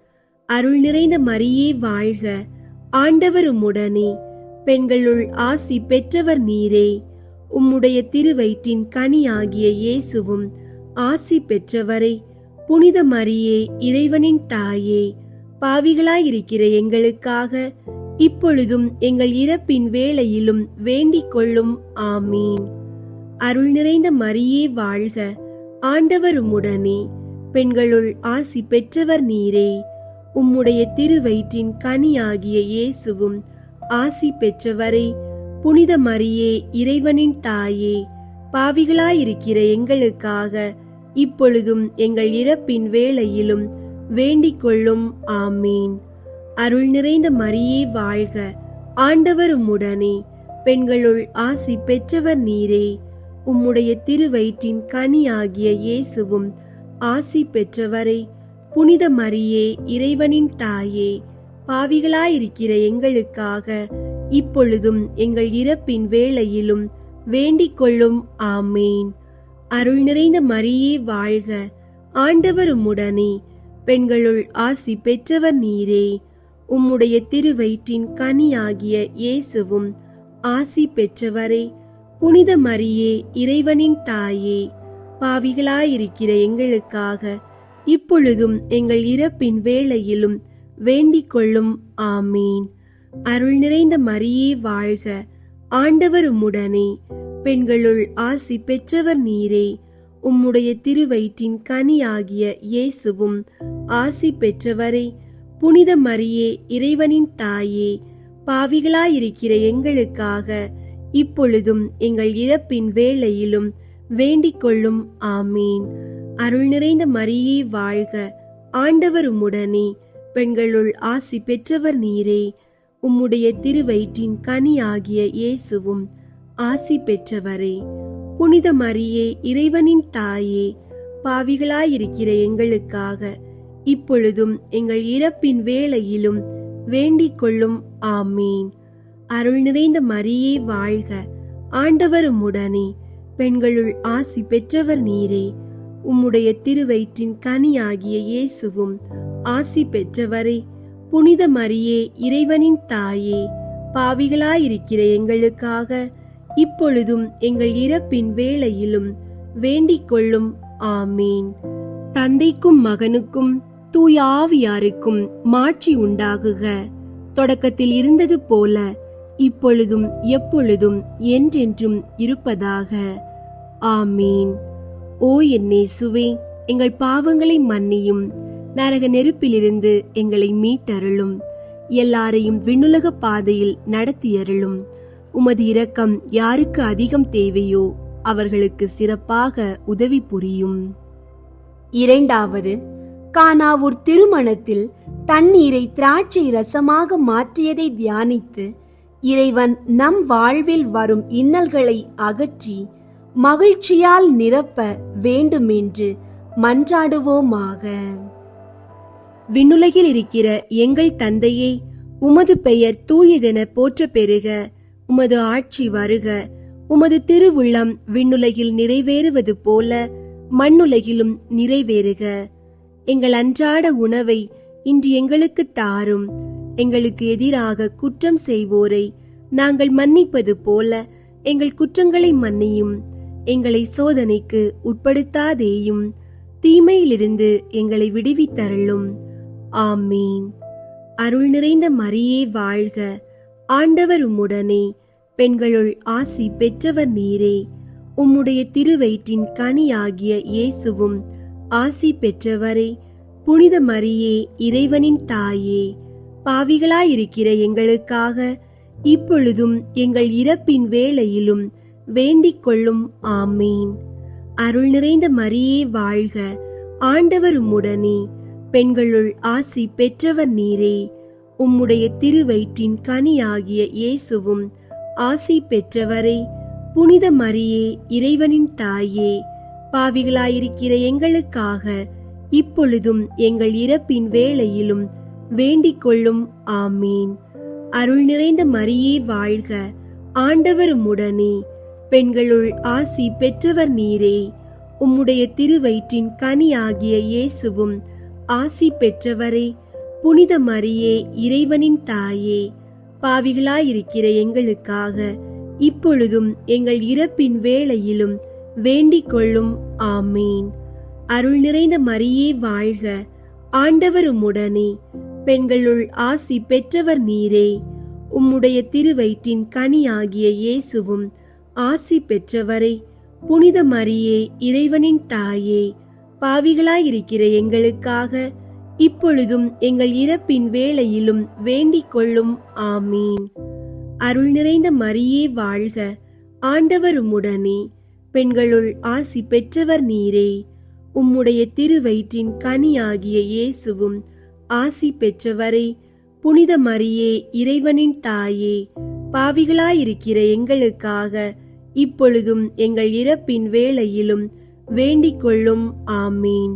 அருள் நிறைந்த மரியே வாழ்க. ஆண்டவர் உம்முடனே, பெண்களுள் ஆசி பெற்றவர் நீரே. உம்முடைய திருவயிற்றின் கனியாகிய இயேசுவும் ஆசி பெற்றவரே. புனித மரியே, இறைவனின் தாயே, பாவிகளாயிருக்கிற எங்களுக்காக இப்பொழுதும் எங்கள் இறப்பின் வேளையிலும் வேண்டிக் கொள்ளும். ஆமீன். அருள் நிறைந்த மரியே வாழ்க. ஆண்டவர் உம்முடனே, பெண்களுள் ஆசி பெற்றவர் நீரே. உம்முடைய திருவயிற்றின் கனியாகிய இயேசுவும் ஆசி பெற்றவரே, புனித மரியே, இறைவனின் தாயே, பாவிகளாயிருக்கிற எங்களுக்காக இப்பொழுதும் எங்கள் இறப்பின் வேளையிலும் வேண்டிக் கொள்ளும். ஆமீன். அருள் நிறைந்த மரியே வாழ்க, ஆண்டவர் உம்முடனே, பெண்களுள் ஆசி பெற்றவர் நீரே. உம்முடைய திருவயிற்றின் கனியாகிய இயேசுவும் ஆசி பெற்றவரே. புனித மரியே, இறைவனின் தாயே, பாவிகளாயிருக்கிற எங்களுக்காக இப்பொழுதும் எங்கள் இறப்பின் வேளையிலும் வேண்டிக் கொள்ளும். ஆமீன். அருள் நிறைந்த மரியே வாழ்க, ஆண்டவர் உம்முடனே, பெண்களுள் ஆசி பெற்றவர் நீரே. உம்முடைய திருவயிற்றின் கனியாகிய இயேசுவும் ஆசி பெற்றவரே. புனித மரியே, இறைவனின் தாயே, பாவிகளாயிருக்கிற எங்களுக்காக இப்பொழுதும் எங்கள் இறப்பின் வேளையிலும் வேண்டிக் கொள்ளும். ஆமீன். அருள் நிறைந்த மரியே வாழ்க, ஆண்டவர் உம்முடனே, பெண்களுள் ஆசி பெற்றவர் நீரே. உம்முடைய திருவயிற்றின் கனியாகிய இயேசுவும் ஆசி பெற்றவரே. புனித மரியே, இறைவனின் தாயே, பாவிகளாயிருக்கிற எங்களுக்காக இப்பொழுதும் எங்கள் இறப்பின் வேளையிலும் வேண்டிக் கொள்ளும். ஆமீன். அருள் நிறைந்த மரியே வாழ்க, ஆண்டவர் உம்முடனே, பெண்களுள் ஆசி பெற்றவர் நீரே. உம்முடைய திருவயிற்றின் கனியாகிய இயேசுவும் ஆசி பெற்றவரே. புனித மரியே, இறைவனின் தாயே, பாவிகளாயிருக்கிற எங்களுக்காக இப்பொழுதும் எங்கள் இறப்பின் வேளையிலும் வேண்டிக் கொள்ளும். ஆமீன். அருள் நிறைந்த மரியே வாழ்க, ஆண்டவர் உம்முடனே, பெண்களுள் ஆசி பெற்றவர் நீரே. உம்முடைய திருவயிற்றின் கனியாகிய இயேசுவும் ஆசி பெற்றவரே. புனித மரியே, இறைவனின் தாயே, பாவிகளாயிருக்கிற எங்களுக்காக இப்பொழுதும் எங்கள் இறப்பின் வேளையிலும் வேண்டிக் கொள்ளும். ஆமீன். தந்தைக்கும் மகனுக்கும் தூய ஆவியாருக்கும் மாட்சி உண்டாகுக. தொடக்கத்தில் இருந்தது போல இப்பொழுதும் எப்பொழுதும் என்றென்றும் இருப்பதாக. ஆமீன். ஓ என் இயேசுவே, எங்கள் பாவங்களை மன்னியும், நரக நெருப்பிலிருந்து எங்களை மீட்டருளும், எல்லாரையும் விண்ணுலக பாதையில் நடத்தியருளும். உமது இரக்கம் யாருக்கு அதிகம் தேவையோ அவர்களுக்கு சிறப்பாக உதவி புரியும். இரண்டாவது, கானாவூர் திருமணத்தில் தண்ணீரை திராட்சை ரசமாக மாற்றியதை தியானித்து இறைவன் நம் வாழ்வில் வரும் இன்னல்களை அகற்றி மகிழ்ச்சியால் நிரப்ப வேண்டுமென்று மன்றாடுவோமாக. விண்ணுலகில் இருக்கிற எங்கள் தந்தையே, உமது பெயர் தூயதென போற்ற பெறுக. உமது ஆட்சி வருக. உமது திருவுள்ளம் விண்ணுலகில் நிறைவேறுவது போல மண்ணுலகிலும் நிறைவேறுக. எங்கள் அன்றாட உணவை இன்று எங்களுக்கு தாரும். எங்களுக்கு எதிராக குற்றம் செய்வோரை நாங்கள் மன்னிப்பது போல எங்கள் குற்றங்களை மன்னியும். எங்களை சோதனைக்கு உட்படுத்தாதேயும், தீமையிலிருந்து எங்களை விடுவித்தருளும். ஆமீன். அருள் நிறைந்த மரியே வாழ்க, ஆண்டவர் உம்முடனே, பெண்களுள் ஆசி பெற்றவர் நீரே. உம்முடைய திருவயிற்றின் கனியாகிய இயேசுவும் ஆசி பெற்றவரே. புனித மரியே, இறைவனின் தாயே, பாவிகளாயிருக்கிற எங்களுக்காக இப்பொழுதும் எங்கள் இறப்பின் வேளையிலும் வேண்டிக் கொள்ளும். ஆமீன். அருள் நிறைந்த மரியே வாழ்க, ஆண்டவர் உம்முடனே, பெண்களுள் ஆசி பெற்றவர் நீரே. உம்முடைய திருவயிற்றின் கனியாகிய இயேசுவும் ஆசி பெற்றவரே. புனித மரியே, இறைவனின் தாயே, பாவிகளாயிருக்கிற எங்களுக்காக இப்பொழுதும் எங்கள் இறப்பின் வேளையிலும் வேண்டிக் கொள்ளும். ஆமீன். அருள் நிறைந்த மரியே வாழ்க, ஆண்டவர் உம்முடனே, பெண்களுள் ஆசி பெற்றவர் நீரே. உம்முடைய திருவயிற்றின் கனியாகிய இயேசுவும் ஆசி பெற்றவரே. புனித மரியே, இறைவனின் தாயே, பாவிகளாயிருக்கிற எங்களுக்காக இப்பொழுதும் எங்கள் இறப்பின் வேளையிலும் வேண்டிக் கொள்ளும். ஆமீன். அருள் நிறைந்த மரியே வாழ்க, ஆண்டவர் உம்முடனே, பெண்களுள் ஆசி பெற்றவர் நீரே. உம்முடைய திருவயிற்றின் கனியாகிய இயேசுவும் ஆசி பெற்றவரே. புனித மரியே, இறைவனின் தாயே, பாவிகளாயிருக்கிற எங்களுக்காக இப்பொழுதும் எங்கள் இறப்பின் வேளையிலும் வேண்டிக் கொள்ளும். ஆமீன். அருள் நிறைந்த மரியே வாழ்க, ஆண்டவர் உம்முடனே, பெண்களுள் ஆசி பெற்றவர் நீரே. உம்முடைய திருவயிற்றின் கனியாகிய இயேசுவும் ஆசி பெற்றவரே. புனித மரியே, இறைவனின் தாயே, பாவிகளாயிருக்கிற எங்களுக்காக இப்பொழுதும் எங்கள் இறப்பின் வேளையிலும் வேண்டிக் கொள்ளும். ஆமீன்.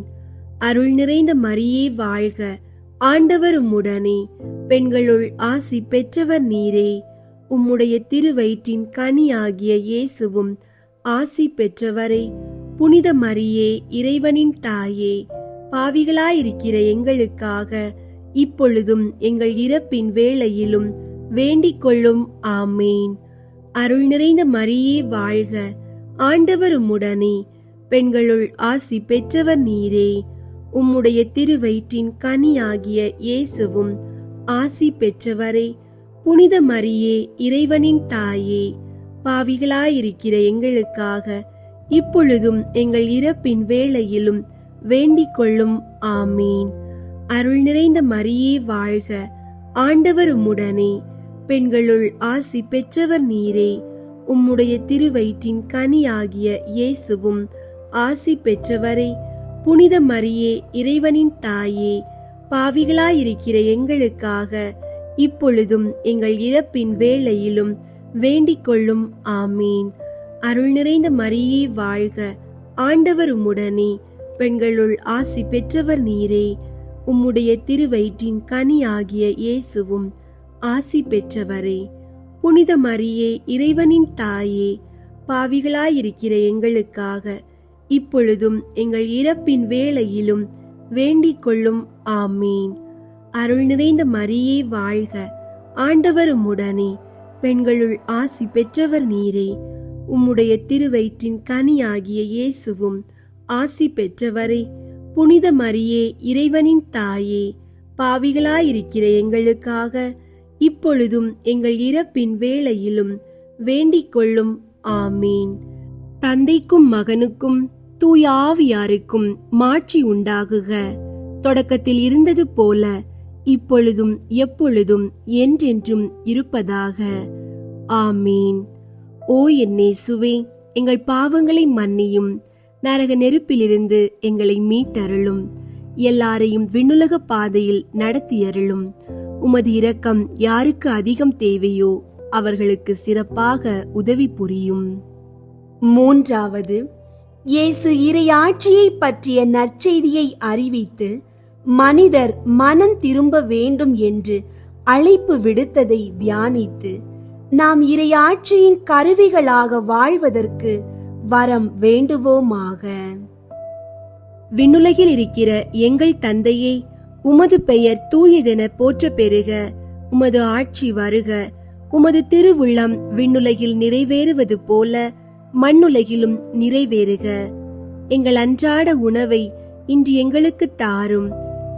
அருள் நிறைந்த மரியே வாழ்க, ஆண்டவர் உம்முடனே, பெண்களுள் ஆசி பெற்றவர் நீரே. உம்முடைய திருவயிற்றின் கனியாகிய இயேசுவும் ஆசி பெற்றவரே. புனித மரியே, இறைவனின் தாயே, பாவிகளாயிருக்கிற எங்களுக்காக இப்பொழுதும் எங்கள் இறப்பின் வேளையிலும் வேண்டிக் கொள்ளும். ஆமீன். அருள் நிறைந்த மரியே வாழ்க, ஆண்டவர் உம்முடனே, பெண்களுள் ஆசி பெற்றவர் நீரே. உம்முடைய திருவயிற்றின் கனியாகிய இயேசுவும் ஆசி பெற்றவரே. புனித மரியே, இறைவனின் தாயே, பாவிகளாயிருக்கிற எங்களுக்காக இப்பொழுதும் எங்கள் இறப்பின் வேளையிலும் வேண்டிக் கொள்ளும். ஆமீன். அருள் நிறைந்த மரியே வாழ்க, ஆண்டவர் உம்முடனே, பெண்களுள் ஆசி பெற்றவர் நீரே. உம்முடைய திருவயிற்றின் கனியாகிய இயேசுவும் ஆசி பெற்றவரே. புனித மரியே, இறைவனின் தாயே, பாவிகளாயிருக்கிற எங்களுக்காக இப்பொழுதும் எங்கள் இறப்பின் வேளையிலும் வேண்டிக் கொள்ளும். ஆமீன். அருள் நிறைந்த மரியே வாழ்க, ஆண்டவர் உம்முடனே, பெண்களுள் ஆசி பெற்றவர் நீரே. உம்முடைய திருவயிற்றின் கனியாகிய இயேசுவும் ஆசி பெற்றவரே. புனித மரியே, இறைவனின் தாயே, பாவிகளாயிருக்கிற எங்களுக்காக இப்பொழுதும் எங்கள் இறப்பின் வேளையிலும் வேண்டிக் கொள்ளும். ஆமீன். அருள் நிறைந்த மரியே வாழ்க, ஆண்டவர் உம்முடனே, பெண்களுள் ஆசி பெற்றவர் நீரே. உம்முடைய திருவயிற்றின் கனியாகிய இயேசுவும் ஆசி பெற்றவரே. புனித மரியே, இறைவனின் தாயே, பாவிகளாயிருக்கிற எங்களுக்காக இப்பொழுதும் எங்கள் இறப்பின் வேளையிலும் வேண்டிக் கொள்ளும். ஆமீன். தந்தைக்கும் மகனுக்கும் தூய ஆவியாருக்கும் மாட்சி உண்டாகுக. தொடக்கத்தில் இருந்தது போல இப்பொழுதும் எப்பொழுதும் என்றென்றும் இருப்பதாக. ஆமீன். ஓ என் இயேசுவே, எங்கள் பாவங்களை மன்னியும், நரக நெருப்பிலிருந்து எங்களை மீட்டருளும், எல்லாரையும் விண்ணுலக பாதையில் நடத்தியருளும். உமது இரக்கம் யாருக்கு அதிகம் தேவையோ அவர்களுக்கு சிறப்பாக உதவி புரியும். மூன்றாவது, இயேசு இறையாட்சியை பற்றிய நற்செய்தியை அறிவித்து மனிதர் மனம் திரும்ப வேண்டும் என்று அழைப்பு விடுத்ததை தியானித்து நாம் இறையாட்சியின் கருவிகளாக வாழ்வதற்கு வரம் வேண்டுவோமாக. விண்ணுலகில் இருக்கிற எங்கள் தந்தையே, உமது பெயர் தூயதென போற்ற பெறுக. உமது ஆட்சி வருக. உமது திருவுள்ளம் விண்ணுலகில் நிறைவேறுவது போல மண்ணுலகிலும் நிறைவேறுக. எங்கள் அன்றாட உணவை இன்று எங்களுக்கு தாரும்.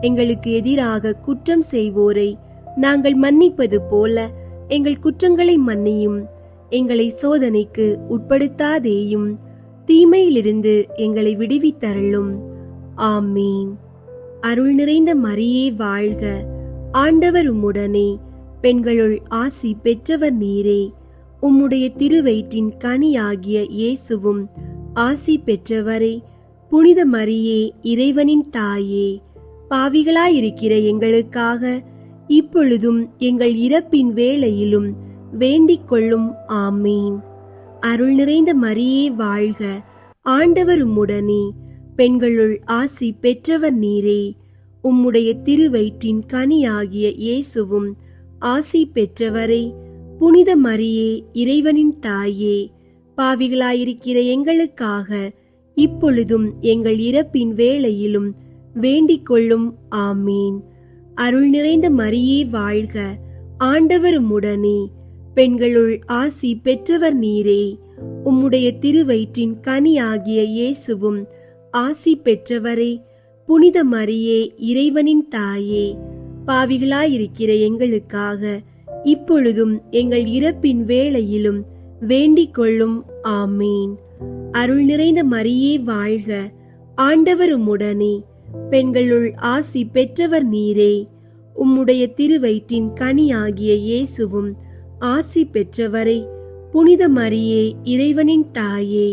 எங்களுக்கு எதிராக குற்றம் செய்வோரை நாங்கள் மன்னிப்பது போல எங்கள் குற்றங்களை மன்னியும். எங்களை சோதனைக்கு உட்படுத்தாதேயும், தீமையிலிருந்து எங்களை விடுவித்தருளும். ஆமீன். அருள் நிறைந்த மரியே வாழ்க, ஆண்டவர் உம்முடனே, பெண்களுள் ஆசி பெற்றவர் நீரே. உம்முடைய திருவயிற்றின் கனியாகிய இயேசுவும் ஆசி பெற்றவரே. புனித மரியே, இறைவனின் தாயே, பாவிகளாயிருக்கிற எங்களுக்காக இப்பொழுதும் எங்கள் இறப்பின் வேளையிலும் வேண்டிக் கொள்ளும். ஆமீன். அருள் நிறைந்த மரியே வாழ்க, ஆண்டவர் உம்முடனே, பெண்களுள் ஆசி பெற்றவர் நீரே. உம்முடைய திருவயிற்றின் கனியாகிய இயேசுவும் ஆசி பெற்றவரே. புனித மரியே, இறைவனின் தாயே, பாவிகளாயிருக்கிற எங்களுக்காக இப்பொழுதும் எங்கள் இறப்பின் வேளையிலும் வேண்டிக் கொள்ளும். ஆமீன். அருள் நிறைந்த மரியே வாழ்க, ஆண்டவர் உம்முடனே, பெண்களுள் ஆசி பெற்றவர் நீரே. உம்முடைய திருவயிற்றின் கனியாகிய இயேசுவும் ஆசி பெற்றவரே. புனித மரியே, இறைவனின் தாயே, பாவிகளாயிருக்கிற எங்களுக்காக இப்பொழுதும் எங்கள் இறப்பின் வேளையிலும் வேண்டிக் கொள்ளும். ஆமீன். அருள் நிறைந்த மரியே வாழ்க, ஆண்டவர் உம்முடனே, பெண்களுள் ஆசி பெற்றவர் நீரே. உம்முடைய திருவயிற்றின் கனியாகிய இயேசுவும் ஆசி பெற்றவரே, புனித மரியே, இறைவனின் தாயே,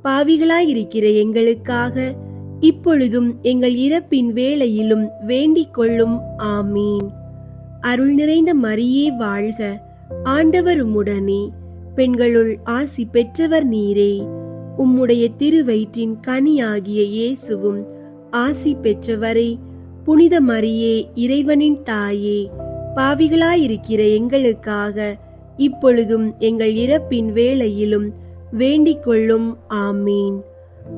பாவிகளாயிருக்கிற எங்களுக்காக இப்பொழுதும் எங்கள் இறப்பின் வேளையிலும் வேண்டிக் கொள்ளும். ஆமீன். அருள் நிறைந்த மரியே வாழ்க, ஆண்டவர் உம்முடனே, பெண்களுள் ஆசி பெற்றவர் நீரே. உம்முடைய திருவயிற்றின் கனியாகிய இயேசுவும் ஆசி பெற்றவரே. புனித மரியே, இறைவனின் தாயே, பாவிகளாயிருக்கிற எங்களுக்காக இப்பொழுதும் எங்கள் இறப்பின் வேளையிலும் வேண்டிக் கொள்ளும். ஆமீன்.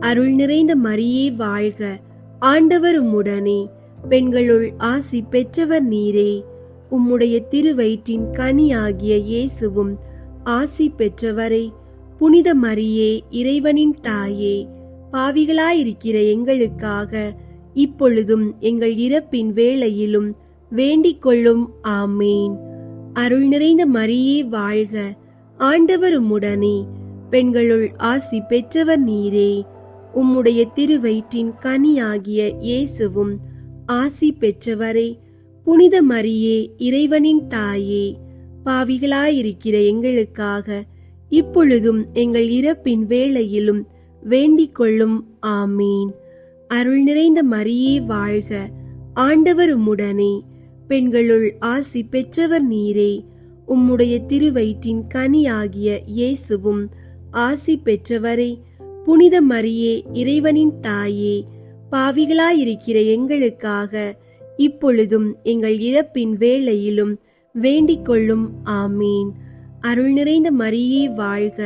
அருள் நிறைந்த மரியே வாழ்க, ஆண்டவர் உம்முடனே, பெண்களுள் ஆசி பெற்றவர் நீரே. உம்முடைய திருவயிற்றின் கனியாகிய இயேசுவும் ஆசி பெற்றவரே. புனித மரியே, இறைவனின் தாயே, பாவிகளாயிருக்கிற எங்களுக்காக இப்பொழுதும் எங்கள் இறப்பின் வேளையிலும் வேண்டிக் கொள்ளும். ஆமீன். அருள் நிறைந்த மரியே வாழ்க, ஆண்டவர் உம்முடனே, பெண்களுள் ஆசி பெற்றவர் நீரே. உம்முடைய திருவயிற்றின் கனியாகிய இயேசுவும் ஆசி பெற்றவரே. புனித மரியே, இறைவனின் தாயே, பாவிகளாயிருக்கிற எங்களுக்காக இப்பொழுதும் எங்கள் இறப்பின் வேளையிலும் வேண்டிக் கொள்ளும். ஆமீன். அருள் நிறைந்த மரியே வாழ்க, ஆண்டவர் உம்முடனே, பெண்களுள் ஆசி பெற்றவர் நீரே. உம்முடைய திருவயிற்றின் கனியாகிய இயேசுவும் ஆசி பெற்றவரே. புனித மரியே, இறைவனின் தாயே, பாவிகளாயிருக்கிற எங்களுக்காக இப்பொழுதும் எங்கள் இறப்பின் வேளையிலும் வேண்டிக் கொள்ளும். ஆமீன். அருள் நிறைந்த மரியே வாழ்க,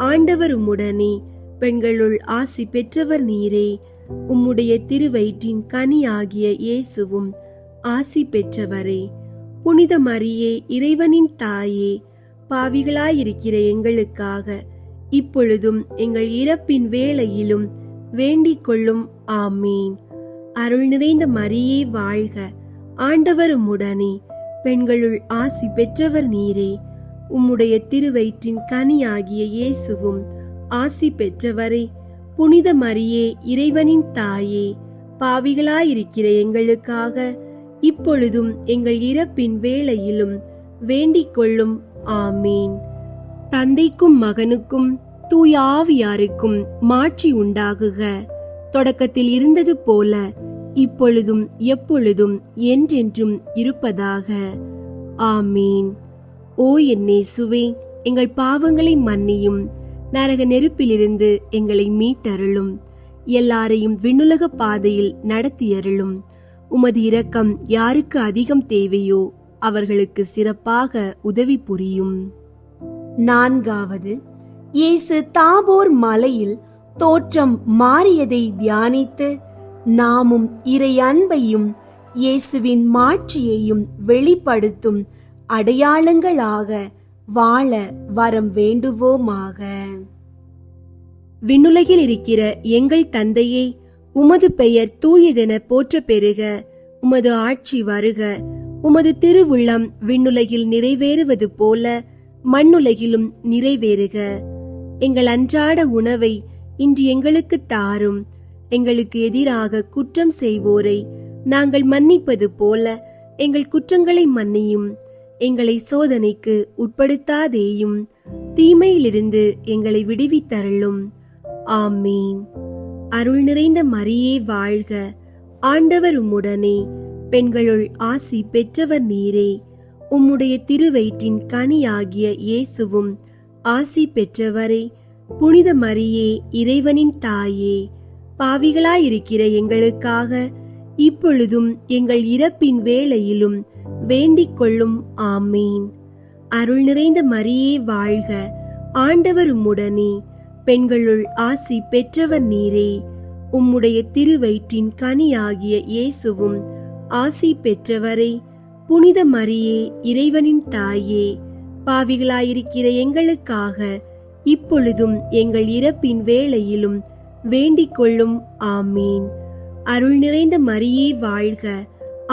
ஆண்டவர் உம்முடனே, பெண்களுள் ஆசி பெற்றவர் நீரே. உம்முடைய திருவயிற்றின் கனியாகிய இயேசுவும் ஆசி பெற்றவரே. புனித மரியே, இறைவனின் தாயே, பாவிகளாயிருக்கிற எங்களுக்காக இப்பொழுதும் எங்கள் இறப்பின் வேளையிலும் வேண்டிக் கொள்ளும். ஆமீன். அருள் நிறைந்த மரியே வாழ்க, ஆண்டவர் உம்முடனே, பெண்களுள் ஆசி பெற்றவர் நீரே. உம்முடைய திருவயிற்றின் கனியாகிய இயேசுவும் ஆசி பெற்றவரே. புனித மரியே, இறைவனின் தாயே, பாவிகளாயிருக்கிற எங்களுக்காக இப்பொழுதும் எங்கள் இறப்பின் வேளையிலும் வேண்டிக் கொள்ளும். ஆமீன். தந்தைக்கும் மகனுக்கும் தூய ஆவியாருக்கும் மாட்சி உண்டாகுக. தொடக்கத்தில் இருந்தது போல இப்பொழுதும் எப்பொழுதும் என்றென்றும் இருப்பதாக. ஆமீன். ஓ என் இயேசுவே, எங்கள் பாவங்களை மன்னியும், நரக நெருப்பிலிருந்து எங்களை மீட்டருளும், எல்லாரையும் விண்ணுலக பாதையில் நடத்தியருளும். உமது இரக்கம் யாருக்கு அதிகம் தேவையோ அவர்களுக்கு சிறப்பாக உதவி புரியும். 4. இயேசு தாபோர் மலையில் தோற்றம் மாறியதை தியானித்து நாமும் இறை அன்பையும் இயேசுவின் மாட்சியையும் வெளிப்படுத்தும் அடையாளங்களாக வாழ வரம் வேண்டுவோமாக. விண்ணுலகில் இருக்கிற எங்கள் தந்தையே, உமது பெயர் தூயதென போற்ற பெறுக. உமது ஆட்சி வருக. உமது திருவுள்ளம் விண்ணுலகில் நிறைவேறுவது போல மண்ணுலகிலும் நிறைவேறுக. எங்கள் அன்றாட உணவை இன்று எங்களுக்கு தாரும். எங்களுக்கு எதிராக குற்றம் செய்வோரை நாங்கள் மன்னிப்பது போல எங்கள் குற்றங்களை மன்னியும். எங்களை சோதனைக்கு உட்படுத்தாதேயும், தீமையிலிருந்து எங்களை விடுவித்தருளும். ஆமீன். அருள் நிறைந்த மரியே வாழ்க, ஆண்டவர் உம்முடனே, பெண்களுள் ஆசி பெற்றவர் நீரே. உம்முடைய திருவயிற்றின் கனியாகிய இயேசுவும் ஆசி பெற்றவரே. புனித மரியே, இறைவனின் தாயே, பாவிகளாயிருக்கிற எங்களுக்காக இப்பொழுதும் எங்கள் இறப்பின் வேளையிலும் வேண்டிக் கொள்ளும். ஆமீன். அருள் நிறைந்த மரியே வாழ்க, ஆண்டவர் உம்முடனே, பெண்களுள் ஆசி பெற்றவர் நீரே. உம்முடைய திருவயிற்றின் கனியாகிய இயேசுவும் ஆசி பெற்றவரே. புனித மரியே, இறைவனின் தாயே, பாவிகளாயிருக்கிற எங்களுக்காக இப்பொழுதும் எங்கள் இறப்பின் வேளையிலும் வேண்டிக் கொள்ளும். ஆமீன். அருள் நிறைந்த மரியே வாழ்க,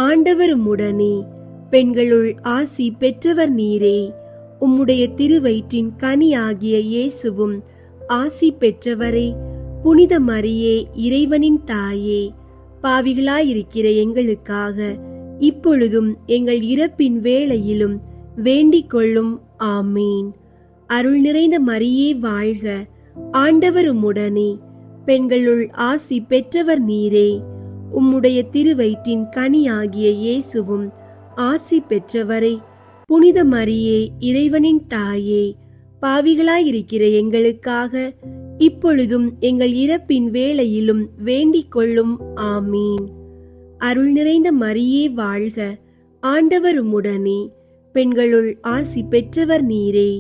ஆண்டவர் உம்முடனே, பெண்களுள் ஆசி பெற்றவர் நீரே. உம்முடைய திருவயிற்றின் கனியாகிய இயேசுவும் ஆசி பெற்றவரே. புனித மரியே, இறைவனின் தாயே, பாவிகளாயிருக்கிற எங்களுக்காக இப்பொழுதும் எங்கள் இறப்பின் வேளையிலும் வேண்டிக் கொள்ளும். ஆமீன். அருள் நிறைந்த மரியே வாழ்க, ஆண்டவர் உம்முடனே, பெண்களுள் ஆசி பெற்றவர் நீரே. உம்முடைய திருவயிற்றின் கனியாகிய இயேசுவும் ஆசி பெற்றவரே. புனித மரியே, இறைவனின் தாயே, பாவிகளாயிருக்கிற எங்களுக்காக இப்பொழுதும் எங்கள் இறப்பின் வேளையிலும் வேண்டிக் கொள்ளும். ஆமீன். அருள் நிறைந்த மரியே வாழ்க, ஆண்டவர் உம்முடனே, பெண்களுள் ஆசி பெற்றவர் நீரே.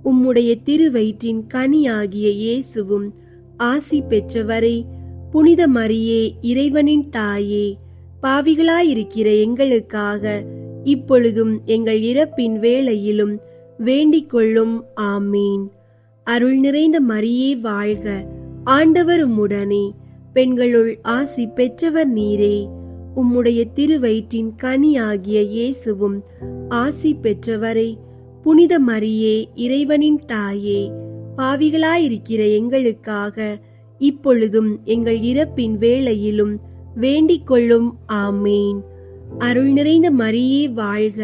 உம்முடைய திருவயிற்றின் கனியாகிய இயேசுவும் ஆசி பெற்றவரே. புனித மரியே, இறைவனின் தாயே, பாவிகளாயிருக்கிற எங்களுக்காக இப்பொழுதும் எங்கள் இறப்பின் வேளையிலும் வேண்டிக் கொள்ளும். ஆமீன். அருள் நிறைந்த மரியே வாழ்க, ஆண்டவர் உம்முடனே, பெண்களுள் ஆசி பெற்றவர் நீரே. உம்முடைய திருவயிற்றின் கனியாகிய இயேசுவும் ஆசி பெற்றவரே. புனித மரியே, இறைவனின் தாயே, பாவிகளாயிருக்கிற எங்களுக்காக இப்பொழுதும் எங்கள் இறப்பின் வேளையிலும் வேண்டிக் கொள்ளும். ஆமீன். அருள் நிறைந்த மரியே வாழ்க,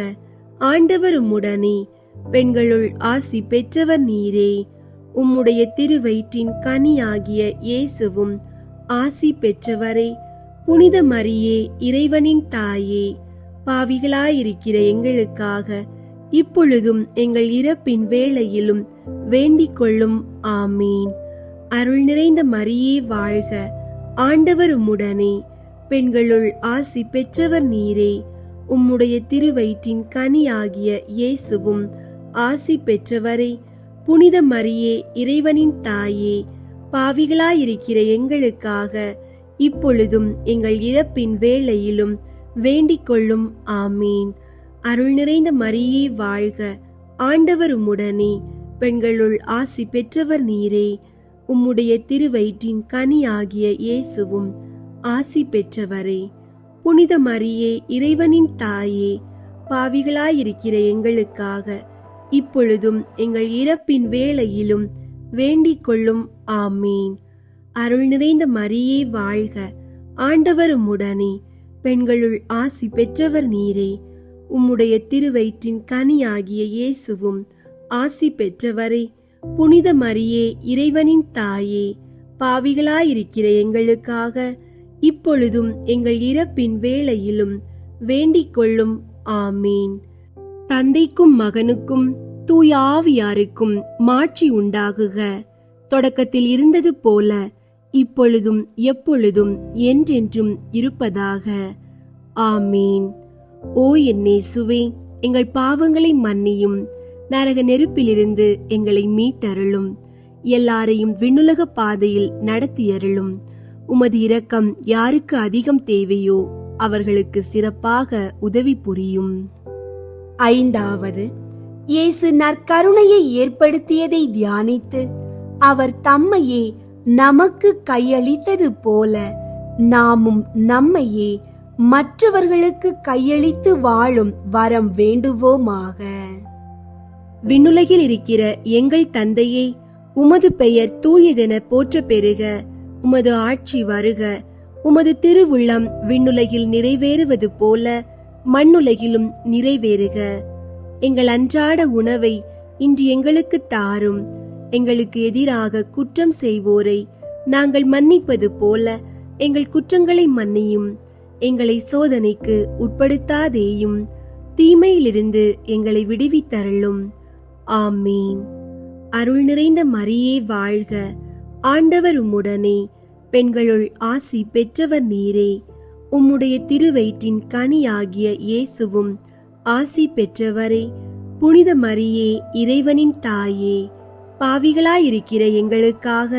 ஆண்டவர் உம்முடனே, பெண்களுள் ஆசி பெற்றவர் நீரே. உம்முடைய திருவயிற்றின் கனியாகிய இயேசுவும் ஆசி பெற்றவரே. புனித மரியே, இறைவனின் தாயே, பாவிகளாயிருக்கிற எங்களுக்காக இப்பொழுதும் எங்கள் இறப்பின் வேளையிலும் வேண்டிக் கொள்ளும். ஆமீன். அருள் நிறைந்த மரியே வாழ்க, ஆண்டவர் உம்முடனே, பெண்களுள் ஆசி பெற்றவர் நீரே. உம்முடைய திருவயிற்றின் கனியாகிய இயேசுவும் ஆசி பெற்றவரே. புனித மரியே, இறைவனின் தாயே, பாவிகளாயிருக்கிற எங்களுக்காக இப்பொழுதும் எங்கள் இறப்பின் வேளையிலும் வேண்டிக் கொள்ளும். ஆமீன். அருள் நிறைந்த மரியே வாழ்க, ஆண்டவர் உம்முடனே, பெண்களுள் ஆசி பெற்றவர் நீரே. உம்முடைய திருவயிற்றின் கனியாகிய இயேசுவும் ஆசி பெற்றவரே. புனித மரியே, இறைவனின் தாயே, பாவிகளாயிருக்கிற எங்களுக்காக இப்பொழுதும் எங்கள் இறப்பின் வேளையிலும் வேண்டிக் கொள்ளும். ஆமீன். அருள் நிறைந்த மரியே வாழ்க, ஆண்டவர் உம்முடனே, பெண்களுள் ஆசி பெற்றவர் நீரே. உம்முடைய திருவயிற்றின் கனியாகிய இயேசுவும் ஆசி பெற்றவரே. புனித மரியே, இறைவனின் தாயே, பாவிகளாயிருக்கிற எங்களுக்காக இப்பொழுதும் எங்கள் இறப்பின் வேளையிலும் வேண்டிக் கொள்ளும். ஆமீன். தந்தைக்கும் மகனுக்கும் தூய ஆவியாருக்கும் மாட்சி உண்டாகுக. தொடக்கத்தில் இருந்தது போல இப்பொழுதும் எப்பொழுதும் என்றென்றும் இருப்பதாக. ஆமீன். ஓ என் இயேசுவே, எங்கள் பாவங்களை மன்னியும், நரக நெருப்பிலிருந்து எங்களை மீட்டருளும், எல்லாரையும் விண்ணுலக பாதையில் நடத்தியருளும். உமது இரக்கம் யாருக்கு அதிகம் தேவையோ அவர்களுக்கு சிறப்பாக உதவி புரியும். ஐந்தாவது, இயேசு நற்கருணையை ஏற்படுத்தியதை தியானித்து அவர் தம்மையே நமக்கு கையளித்தது போல நாமும் நம்மையே மற்றவர்களுக்கு கையளித்து வாழும் வரம் வேண்டுவோமாக. விண்ணுலகில் இருக்கிற எங்கள் தந்தையே, உமது பெயர் தூயதென போற்ற பெறுக. உமது ஆட்சி வருக. உமது திருவுள்ளம் விண்ணுலகில் நிறைவேறுவது போல மண்ணுலகிலும் நிறைவேறுக. எங்கள் அன்றாட உணவை இன்று எங்களுக்கு தாரும். எங்களுக்கு எதிராக குற்றம் செய்வோரை நாங்கள் மன்னிப்பது போல எங்கள் குற்றங்களை மன்னியும். எங்களை சோதனைக்கு உட்படுத்தாதேயும், தீமையிலிருந்து எங்களை விடுவித்தருளும். ஆமீன். அருள் நிறைந்த மரியே வாழ்க, ஆண்டவர் உம்முடனே, பெண்களுள் ஆசி பெற்றவர் நீரே. உம்முடைய திருவயிற்றின் கனியாகிய இயேசுவும் ஆசி பெற்றவரே. புனித மரியே, இறைவனின் தாயே, பாவிகளாயிருக்கிற எங்களுக்காக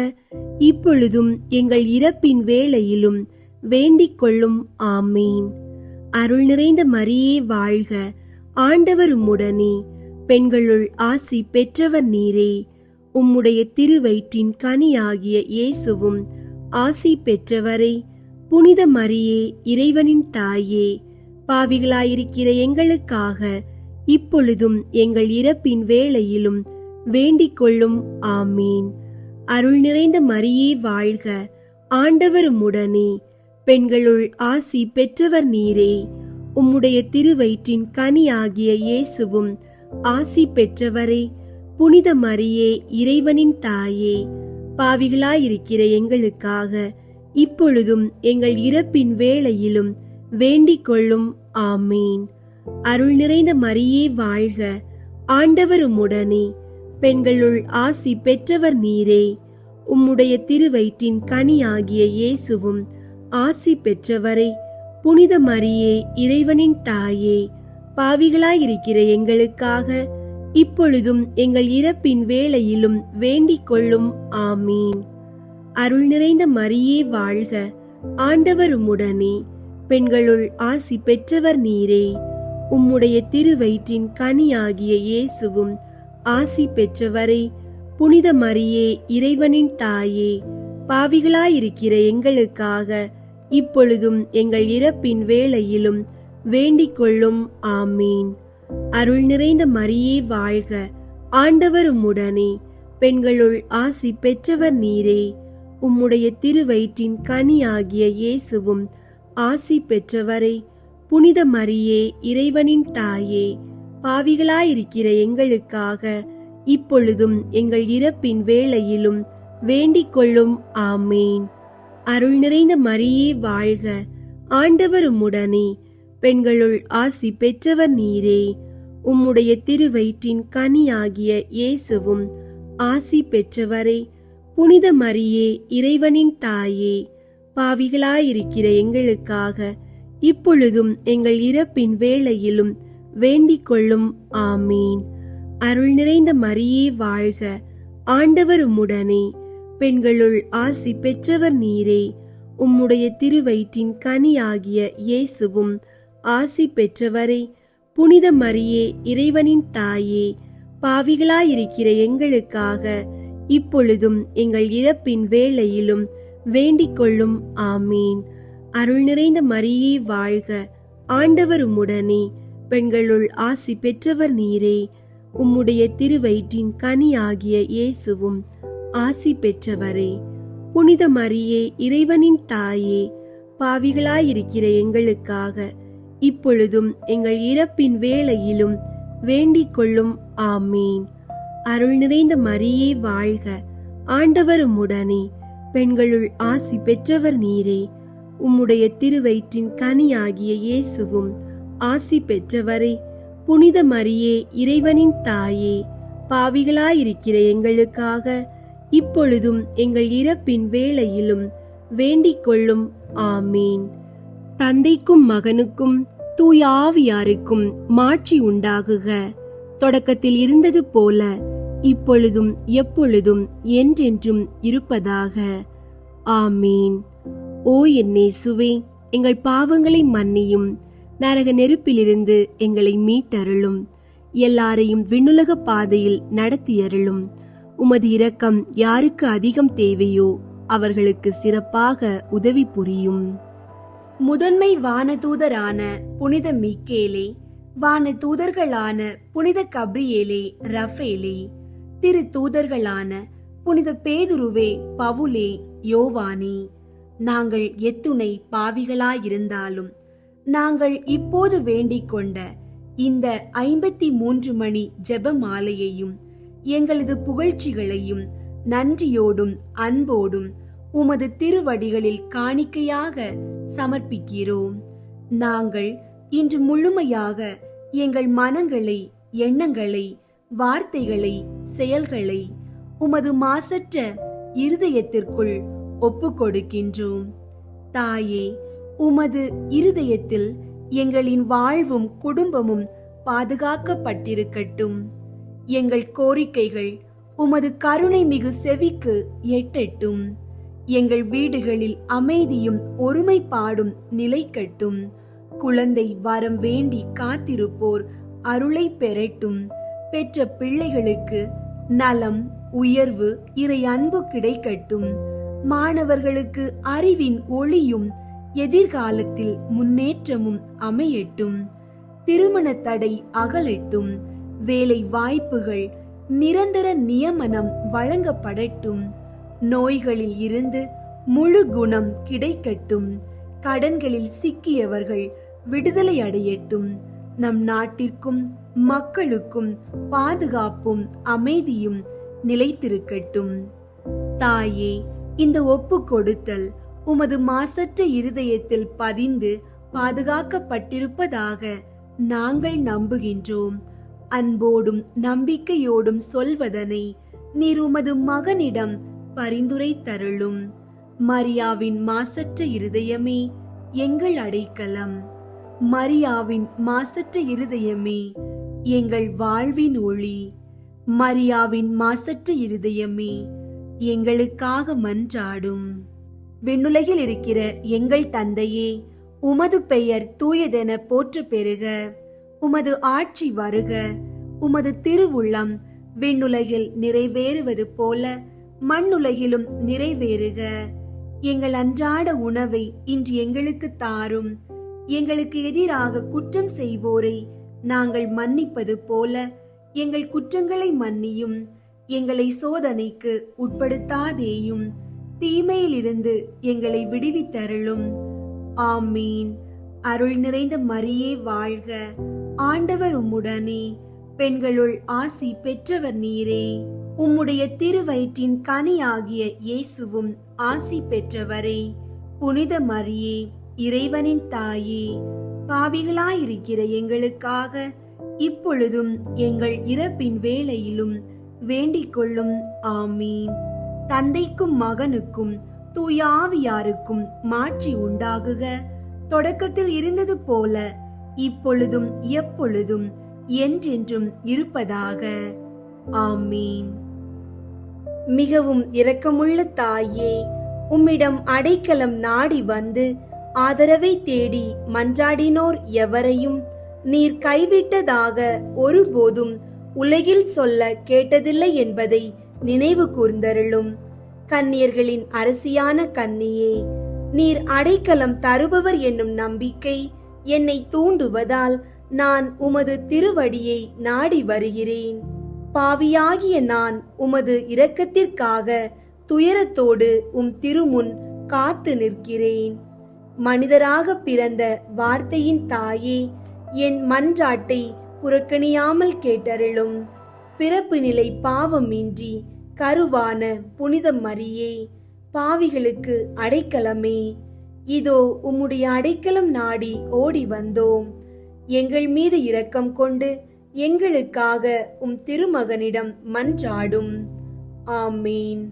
இப்பொழுதும் எங்கள் இறப்பின் வேளையிலும் வேண்டிக் கொள்ளும். ஆமீன். அருள் நிறைந்த மரியே வாழ்க, ஆண்டவர் உம்முடனே, பெண்களுள் ஆசி பெற்றவர் நீரே. உம்முடைய திருவயிற்றின் கனியாகிய இயேசுவும் ஆசி பெற்றவரே. புனித மரியே, இறைவனின் தாயே, பாவிகளாயிருக்கிற எங்களுக்காக இப்பொழுதும் எங்கள் இறப்பின் வேளையிலும் வேண்டிக் கொள்ளும். ஆமீன். அருள் நிறைந்த மரியே வாழ்க, ஆண்டவர் உம்முடனே, பெண்களுள் ஆசி பெற்றவர் நீரே. உம்முடைய திருவயிற்றின் கனியாகிய இயேசுவும் ஆசி பெற்றவரே, புனித மரியே, இறைவனின் தாயே, பாவிகளாயிருக்கிற எங்களுக்காக இப்பொழுதும் எங்கள் இறப்பின் வேளையிலும் வேண்டிக் கொள்ளும். ஆமீன். அருள் நிறைந்த மரியே வாழ்க, ஆண்டவர் உம்முடனே, பெண்களுள் ஆசி பெற்றவர் நீரே. உம்முடைய திருவயிற்றின் கனியாகிய இயேசுவும் ஆசி பெற்றவரே. புனித மரியே, இறைவனின் தாயே, பாவிகளாயிருக்கிற எங்களுக்காக இப்பொழுதும் எங்கள் இறப்பின் வேளையிலும் வேண்டிக் கொள்ளும். ஆமீன். அருள் நிறைந்த மரியே வாழ்க, ஆண்டவர் உம்முடனே, பெண்களுள் ஆசி பெற்றவர் நீரே. உம்முடைய திருவயிற்றின் கனியாகிய இயேசுவும் ஆசி பெற்றவரே. புனித மரியே, இறைவனின் தாயே, பாவிகளாயிருக்கிற எங்களுக்காக இப்பொழுதும் எங்கள் இறப்பின் வேளையிலும் வேண்டிக் கொள்ளும். ஆமீன். அருள் நிறைந்த மரியே வாழ்க, ஆண்டவர் உம்முடனே, பெண்களுள் ஆசி பெற்றவர் நீரே. உம்முடைய திருவயிற்றின் கனியாகிய இயேசுவும் ஆசி பெற்றவரே. புனித மரியே, இறைவனின் தாயே, பாவிகளாயிருக்கிற எங்களுக்காக இப்பொழுதும் எங்கள் இறப்பின் வேளையிலும் வேண்டிக் கொள்ளும். ஆமீன். அருள் நிறைந்த மரியே வாழ்க, ஆண்டவர் உம்முடனே, பெண்களுள் ஆசி பெற்றவர் நீரே. உம்முடைய திருவயிற்றின் கனியாகிய இயேசுவும் ஆசி பெற்றவரே. புனித மரியே, இறைவனின் தாயே, பாவிகளாயிருக்கிற எங்களுக்காக இப்பொழுதும் எங்கள் இறப்பின் வேளையிலும் வேண்டிக் கொள்ளும். ஆமீன். அருள் நிறைந்த மரியே வாழ்க, ஆண்டவர் உம்முடனே, பெண்களுள் ஆசி பெற்றவர் நீரே. உம்முடைய திருவயிற்றின் கனியாகிய இயேசுவும் ஆசி பெற்றவரே. புனித மரியே, இறைவனின் தாயே, பாவிகளாயிருக்கிற எங்களுக்காக இப்பொழுதும் எங்கள் இறப்பின் வேளையிலும் வேண்டிக் கொள்ளும். ஆமீன். அருள் நிறைந்த மரியே வாழ்க, ஆண்டவர் உம்முடனே, பெண்களுள் ஆசி பெற்றவர் நீரே. உம்முடைய திருவயிற்றின் கனியாகிய இயேசுவும் ஆசி பெற்றவரே. புனித மரியே, இறைவனின் தாயே, பாவிகளாயிருக்கிற எங்களுக்காக இப்பொழுதும் எங்கள் இறப்பின் வேளையிலும் வேண்டிக் கொள்ளும். ஆமீன். அருள் நிறைந்த மரியே வாழ்க, ஆண்டவர் உம்முடனே, பெண்களுள் ஆசி பெற்றவர் நீரே. உம்முடைய திருவயிற்றின் கனியாகிய இயேசுவும் ஆசி பெற்றவரே. புனித மரியே, இறைவனின் தாயே, பாவிகளாயிருக்கிற எங்களுக்காக இப்பொழுதும் எங்கள் இறப்பின் வேளையிலும் வேண்டிக் கொள்ளும். ஆமீன். தந்தைக்கும் மகனுக்கும் தூய ஆவியாருக்கும் மாட்சி உண்டாகுக. தொடக்கத்தில் இருந்தது போல இப்பொழுதும் எப்பொழுதும் என்றென்றும் இருப்பதாக. ஆமீன். ஓ என் இயேசுவே, எங்கள் பாவங்களை மன்னியும், நரக நெருப்பிலிருந்து எங்களை மீட்டருளும், எல்லாரையும் விண்ணுலக பாதையில் நடத்தியருளும். உமது இரக்கம் யாருக்கு அதிகம் தேவையோ அவர்களுக்கு சிறப்பாக உதவி புரியும். முதன்மை வானதூதரான புனித மிக்கேலே, வானதூதர்களான புனித கப்ரியேலே, ரஃபேலே, திரு தூதர்களான புனித பேதுருவே, பவுலே, யோவானே, நாங்கள் எத்துணை பாவிகளாயிருந்தாலும் நாங்கள் இப்போது வேண்டிக் கொண்ட இந்த 53 மணி ஜெப மாலையையும் எங்களது புகழ்ச்சிகளையும் நன்றியோடும் அன்போடும் உமது திருவடிகளில் காணிக்கையாக சமர்ப்பிக்கிறோம். நாங்கள் இன்று முழுமையாக எங்கள் மனங்களை, எண்ணங்களை, வார்த்தைகளை, செயல்களை உமது மாசற்ற இருதயத்திற்குள் ஒப்புக் கொடுக்கின்றோம். தாயே, உமது இருதயத்தில் எங்களின் வாழ்வும் குடும்பமும் பாதுகாக்கப்பட்டிருக்கட்டும். எங்கள் கோரிக்கைகள் உமது கருணை மிகு செவிக்கு எட்டட்டும். எங்கள் வீடுகளில் அமைதியும் ஒருமைப்பாடும் நிலைக்கட்டும். குழந்தை வரம் வேண்டி காத்திருப்போர் அருளை பெறட்டும். பெற்ற பிள்ளைகளுக்கு நலம், உயர்வு, இறை அன்பு கிடைக்கட்டும். மாணவர்களுக்கு அறிவின் ஒளியும் எதிர்காலத்தில் முன்னேற்றமும் அமையட்டும். திருமண தடை அகலட்டும். வேலை வாய்ப்புகள், நிரந்தர நியமனம் வழங்கப்படட்டும். நோய்களில் இருந்து முழு குணம் கிடைக்கட்டும். கடன்களில் சிக்கியவர்கள் விடுதலை அடையட்டும். நம் நாட்டிற்கும் மக்களுக்கும் பாதுகாப்பும் அமைதியும் நிலைத்திருக்கட்டும். தாயே, இந்த ஒப்பு கொடுத்தல் உமது மாசற்ற இருதயத்தில் பதிந்து பாதுகாக்கப்பட்டிருப்பதாக நாங்கள் நம்புகின்றோம். அன்போடும் நம்பிக்கையோடும் சொல்வதனை நீர் உமது மகனிடம் பரிந்துரை தருளும். மரியாவின் மாசற்ற இருதயமே எங்கள் அடைக்கலம். மரியாவின் மாசற்ற இருதயமே எங்கள் வாழ்வின் ஒளி. மரியாவின் மாசற்ற இருதயமே எங்களுக்காக மன்றாடும். விண்ணுலகில் இருக்கிற எங்கள் தந்தையே, உமது பெயர் தூயதென போற்ற பெறுக. உமது ஆட்சி வருக. உமது திருவுள்ளம் விண்ணுலகில் நிறைவேறுவது போல மண்ணுலகிலும் நிறைவேறுக. எங்கள் அன்றாட உணவை இன்று எங்களுக்கு தாரும். எங்களுக்கு எதிராக குற்றம் செய்வோரை நாங்கள் மன்னிப்பது போல எங்கள் குற்றங்களை மன்னியும். எங்களை சோதனைக்கு உட்படுத்தாதேயும், தீமையிலிருந்து எங்களை விடுவித்தருளும். ஆமீன். அருள் நிறைந்த மரியே வாழ்க. ஆண்டவர் உம்முடனே, பெண்களுள் ஆசி பெற்றவர் நீரே. உம்முடைய திருவயிற்றின் கனியாகிய இயேசுவும் ஆசி பெற்றவரே. புனித மரியே, இறைவனின் தாயே, பாவிகளாயிருக்கிற எங்களுக்காக இப்பொழுதும் எங்கள் இறப்பின் வேளையிலும் வேண்டிக் கொள்ளும். ஆமீன். தந்தைக்கும் மகனுக்கும் தூய ஆவியாருக்கும் மாட்சி உண்டாகுக. தொடக்கத்தில் இருந்தது போல இப்பொழுதும் எப்பொழுதும் என்றென்றும் இருப்பதாக. ஆமீன். மிகவும் இரக்கமுள்ள தாயே, உம்மிடம் அடைக்கலம் நாடி வந்து ஆதரவை தேடி மன்றாடினோர் எவரையும் நீர் கைவிட்டதாக ஒருபோதும் உலகில் சொல்ல கேட்டதில்லை என்பதை நினைவு கூர்ந்தருளும். கன்னியர்களின் அரசியான கன்னியே, நீர் அடைக்கலம் தருபவர் என்னும் நம்பிக்கை என்னை தூண்டுவதால் நான் உமது திருவடியை நாடி வருகிறேன். பாவியாகிய நான் உமது இரக்கத்திற்காக துயரத்தோடு திருமுன் காத்து நிற்கிறேன். மனிதராக பிறந்த வார்த்தையின் தாயே, என் மன்றாட்டை புறக்கணியாமல் கேட்டருளும். பிறப்பு நிலை பாவமின்றி கருவான புனித மரியே, பாவிகளுக்கு அடைக்கலமே, இதோ உம்முடைய அடைக்கலம் நாடி ஓடி வந்தோம். எங்கள் மீது இரக்கம் கொண்டு எங்களுக்காக திருமகனிடம் மன்றாடும். ஆமீன்.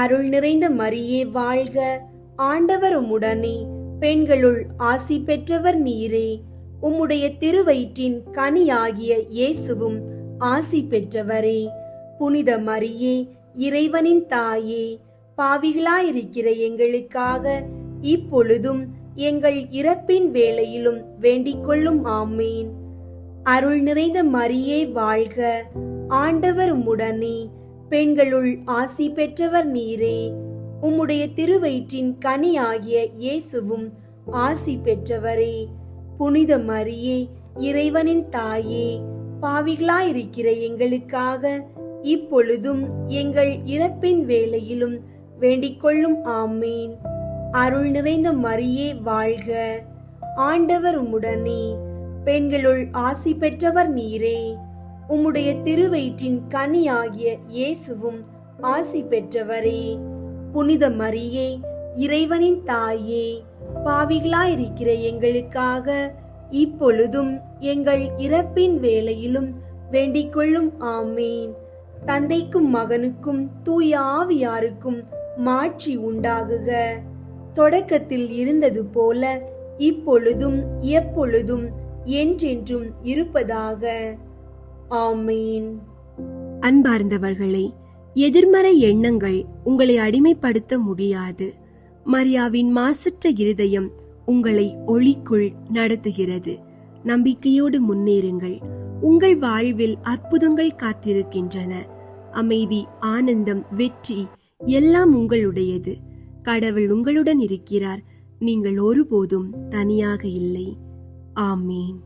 அருள் நிறைந்த மரியே வாழ்க. ஆண்டவர் உம்முடனே, பெண்களுள் ஆசி பெற்றவர் நீரே. உம்முடைய திருவயிற்றின் கனியாகிய இயேசுவும் ஆசி பெற்றவரே. புனித மரியே, இறைவனின் தாயே, பாவிகளாயிருக்கிற எங்களுக்காக இப்பொழுதும் எங்கள் இறப்பின் வேளையிலும் வேண்டிக் கொள்ளும். ஆமீன். அருள் நிறைந்த மரியே வாழ்க. ஆண்டவர் உம்முடனே, பெண்களுள் ஆசி பெற்றவர் நீரே. உம்முடைய திருவயிற்றின் கனியாகிய இயேசுவும் ஆசி பெற்றவரே. புனித மரியே, இறைவனின் தாயே, பாவிகளாயிருக்கிற எங்களுக்காக இப்பொழுதும் எங்கள் இறப்பின் வேளையிலும் வேண்டிக் கொள்ளும். ஆமீன். அருள் நிறைந்த மரியே வாழ்க. ஆண்டவர் உம்முடனே, பெண்களுள் ஆசி பெற்றவர் நீரே. உம்முடைய திருவயிற்றின் கனியாகிய இயேசுவும் ஆசி பெற்றவரே. புனித மரியே, இறைவனின் தாயே, பாவிகளாயிருக்கிற எங்களுக்காக இப்பொழுதும் எங்கள் இறப்பின் வேளையிலும் வேண்டிக் கொள்ளும். ஆமீன். தந்தைக்கும் மகனுக்கும் தூய ஆவியாருக்கும் மாட்சி உண்டாகுக. தொடக்கத்தில் இருந்தது போல இப்பொழுதும் எப்பொழுதும் என்றென்றும் இருப்பதாக. ஆமீன். அன்பார்ந்தவர்களே, எதிர்மறை எண்ணங்கள் உங்களை அடிமைப்படுத்த முடியாது. மரியாவின் மாசற்ற இருதயம் உங்களை ஒளிக்குள் நடத்துகிறது. நம்பிக்கையோடு முன்னேறுங்கள். உங்கள் வாழ்வில் அற்புதங்கள் காத்திருக்கின்றன. அமைதி, ஆனந்தம், வெற்றி எல்லாம் உங்களுடையது. கடவுள் உங்களுடன் இருக்கிறார். நீங்கள் ஒருபோதும் தனியாக இல்லை. ஆமீன்.